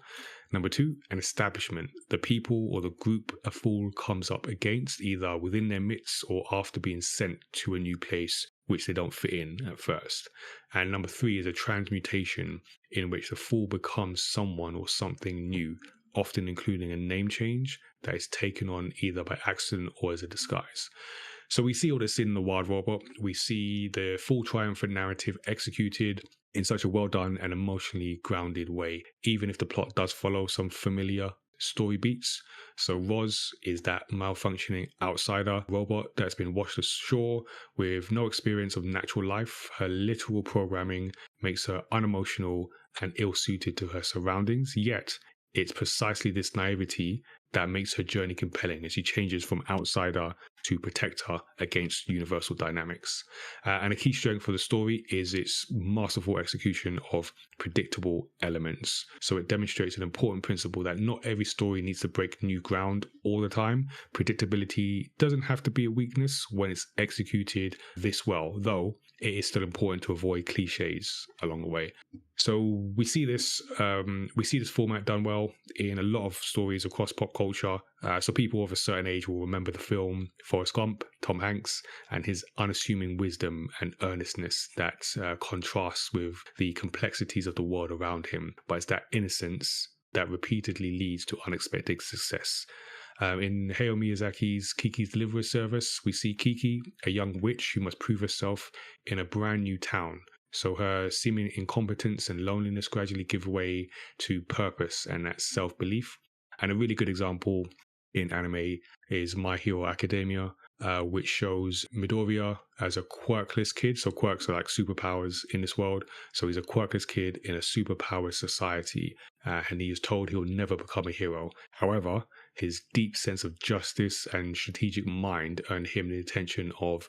Number 2, an establishment, the people or the group a fool comes up against, either within their midst or after being sent to a new place which they don't fit in at first. And number 3 is a transmutation in which the fool becomes someone or something new, often including a name change that is taken on either by accident or as a disguise. So we see all this in The Wild Robot. We see the Fool Triumphant narrative executed in such a well done and emotionally grounded way, even if the plot does follow some familiar story beats. So Roz is that malfunctioning outsider robot that's been washed ashore with no experience of natural life. Her literal programming makes her unemotional and ill-suited to her surroundings, yet it's precisely this naivety that makes her journey compelling as she changes from outsider to protector against universal dynamics. And a key strength for the story is its masterful execution of predictable elements. So it demonstrates an important principle that not every story needs to break new ground all the time. Predictability doesn't have to be a weakness when it's executed this well, though it is still important to avoid cliches along the way. So we see this format done well in a lot of stories across pop culture. So people of a certain age will remember the film Forrest Gump, Tom Hanks, and his unassuming wisdom and earnestness that contrasts with the complexities of the world around him. But it's that innocence that repeatedly leads to unexpected success. In Hayao Miyazaki's Kiki's Delivery Service, we see Kiki, a young witch who must prove herself in a brand new town. So her seeming incompetence and loneliness gradually give way to purpose and that self-belief. And a really good example in anime is My Hero Academia, which shows Midoriya as a quirkless kid. So quirks are like superpowers in this world. So he's a quirkless kid in a superpowered society, and he is told he'll never become a hero. However, his deep sense of justice and strategic mind earned him the attention of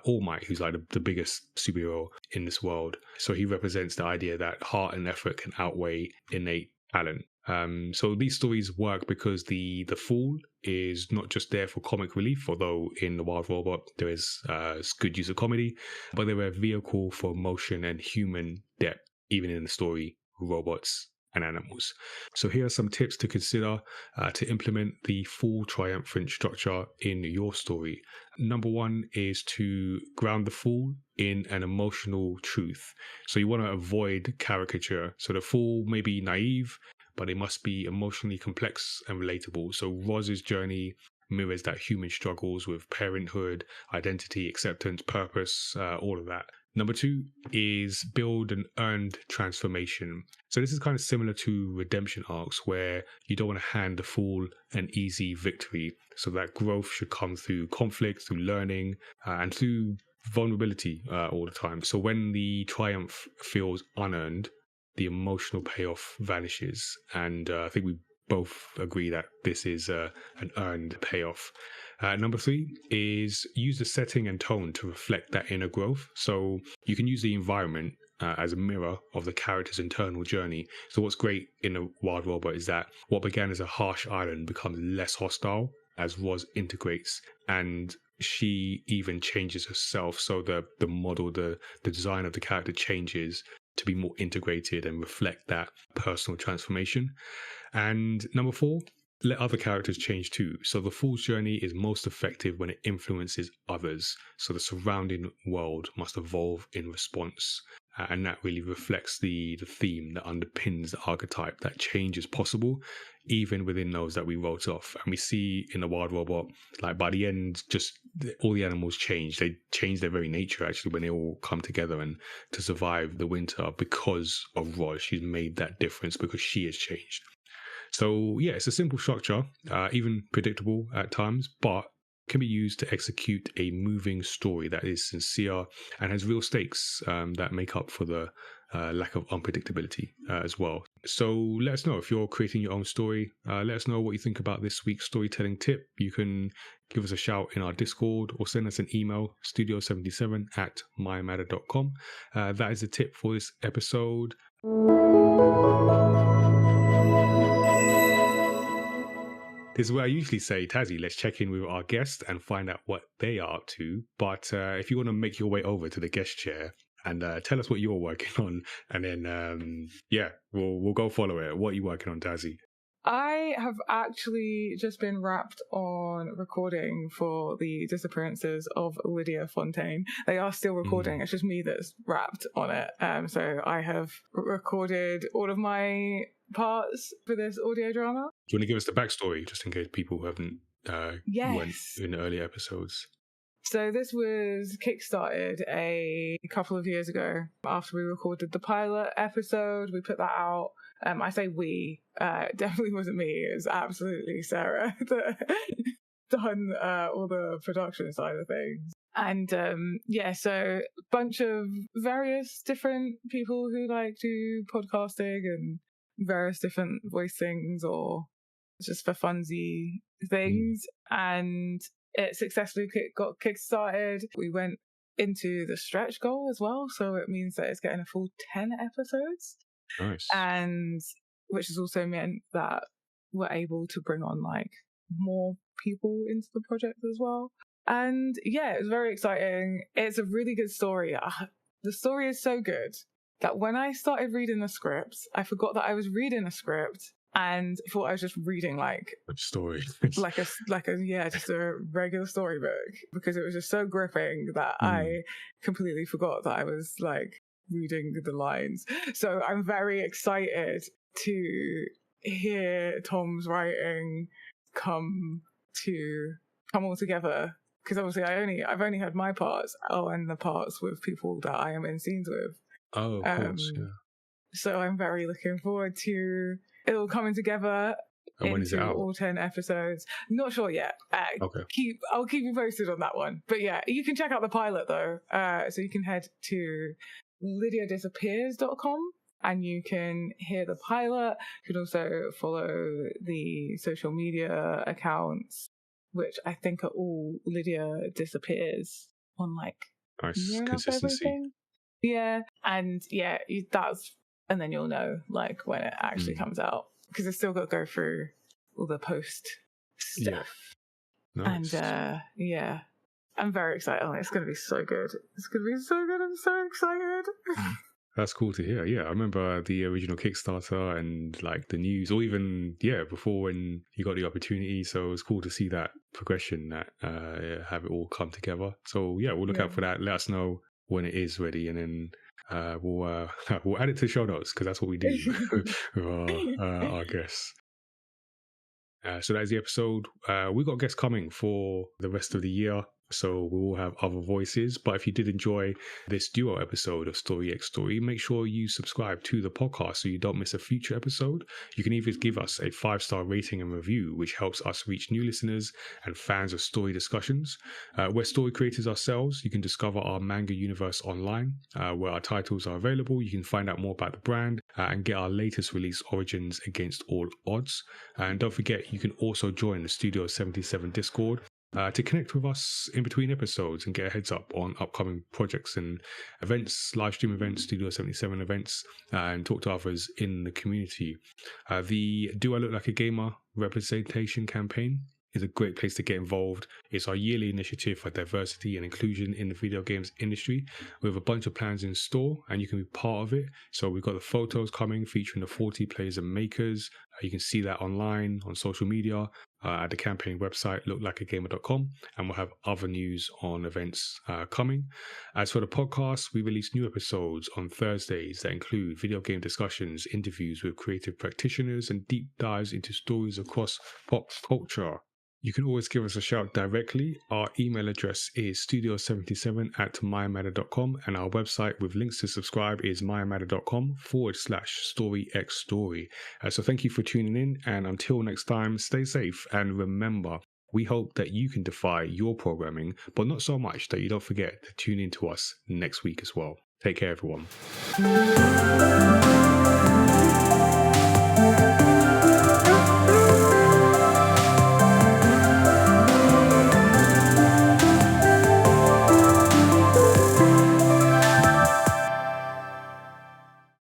All Might, who's like the biggest superhero in this world. So he represents the idea that heart and effort can outweigh innate talent. So these stories work because the fool is not just there for comic relief, although in The Wild Robot there is good use of comedy, but they're a vehicle for emotion and human depth, even in the story robots and animals. So here are some tips to consider to implement the Fool Triumphant structure in your story. Number one is to ground the fool in an emotional truth. So you want to avoid caricature. So the fool may be naive, but it must be emotionally complex and relatable. So Roz's journey mirrors that human struggles with parenthood, identity, acceptance, purpose, all of that. Number two is build an earned transformation. So this is kind of similar to redemption arcs where you don't want to hand the fool an easy victory. So that growth should come through conflict, through learning, and through vulnerability all the time. So when the triumph feels unearned, the emotional payoff vanishes. And I think we both agree that this is an earned payoff. Number three is use the setting and tone to reflect that inner growth. So you can use the environment as a mirror of the character's internal journey. So what's great in A Wild Robot is that what began as a harsh island becomes less hostile as Roz integrates, and she even changes herself. So the model, the design of the character changes to be more integrated and reflect that personal transformation. And number four, let other characters change too. So the fool's journey is most effective when it influences others. So the surrounding world must evolve in response. And that really reflects the theme that underpins the archetype, that change is possible, even within those that we wrote off. And we see in The Wild Robot, like by the end, just all the animals change. They change their very nature, actually, when they all come together and to survive the winter because of Roz. She's made that difference because she has changed. So yeah, it's a simple structure, even predictable at times, but can be used to execute a moving story that is sincere and has real stakes that make up for the lack of unpredictability as well. So let us know if you're creating your own story. Let us know what you think about this week's storytelling tip. You can give us a shout in our Discord or send us an email, studio77@mymatter.com. That is the tip for this episode. This is where I usually say, Tazziii, let's check in with our guest and find out what they are up to. But if you want to make your way over to the guest chair and tell us what you're working on, and then we'll go follow it. What are you working on, Tazziii? I have actually just been wrapped on recording for the disappearances of Lydia Fontaine. They are still recording. It's just me that's wrapped on it. So I have recorded all of my parts for this audio drama. Do you want to give us the backstory, just in case people who haven't Yes. went in the earlier episodes? So this was kickstarted a couple of years ago after we recorded the pilot episode. We put that out. I say we. It definitely wasn't me. It was absolutely Sarah that done all the production side of things. And so a bunch of various different people who like do podcasting and various different voice things or just for funsy things. And it successfully got kickstarted. We went into the stretch goal as well, so it means that it's getting a full 10 episodes. Nice. And which has also meant that we're able to bring on like more people into the project as well. And yeah, it was very exciting. It's a really good story. The story is so good that when I started reading the scripts, I forgot that I was reading a script and thought I was just reading like a story, just a regular storybook, because it was just so gripping that I completely forgot that I was like reading the lines. So I'm very excited to hear Tom's writing come all together, because obviously I've only had my parts and the parts with people that I am in scenes with. Oh, of course, yeah. So I'm very looking forward to it all coming together. And when is it out? All 10 episodes. Not sure yet. Okay. I'll keep you posted on that one. But yeah, you can check out the pilot though. So you can head to lydiadisappears.com and you can hear the pilot. You can also follow the social media accounts, which I think are all Lydia Disappears on like nice consistency. Everything. Yeah. And yeah, and then you'll know like when it actually comes out, because it's still got to go through all the post stuff. Yeah. Nice. And I'm very excited. It's going to be so good. I'm so excited. That's cool to hear. Yeah, I remember the original Kickstarter and like the news, or even before when you got the opportunity. So it's cool to see that progression, that have it all come together. So yeah, we'll look Yeah. out for that. Let us know when it is ready, and then we'll we'll add it to the show notes because that's what we do with our guests. So that is the episode. We've got guests coming for the rest of the year, so we will have other voices. But if you did enjoy this duo episode of Story X Story, make sure you subscribe to the podcast so you don't miss a future episode. You can even give us a 5-star rating and review, which helps us reach new listeners and fans of story discussions. We're story creators ourselves. You can discover our manga universe online, where our titles are available. You can find out more about the brand and get our latest release, Origins Against All Odds. And don't forget, you can also join the Studio 77 Discord to connect with us in between episodes and get a heads up on upcoming projects and events, live stream events, Studio 77 events, and talk to others in the community. The Do I Look Like a Gamer representation campaign is a great place to get involved. It's our yearly initiative for diversity and inclusion in the video games industry. We have a bunch of plans in store and you can be part of it. So we've got the photos coming featuring the 40 players and makers. You can see that online on social media at the campaign website, looklikeagamer.com, and we'll have other news on events coming. As for the podcast, we release new episodes on Thursdays that include video game discussions, interviews with creative practitioners, and deep dives into stories across pop culture. You can always give us a shout directly. Our email address is studio77@mymatter.com, and our website with links to subscribe is mymatter.com/storyxstory. So thank you for tuning in, and until next time, stay safe, and remember, we hope that you can defy your programming, but not so much that you don't forget to tune in to us next week as well. Take care, everyone.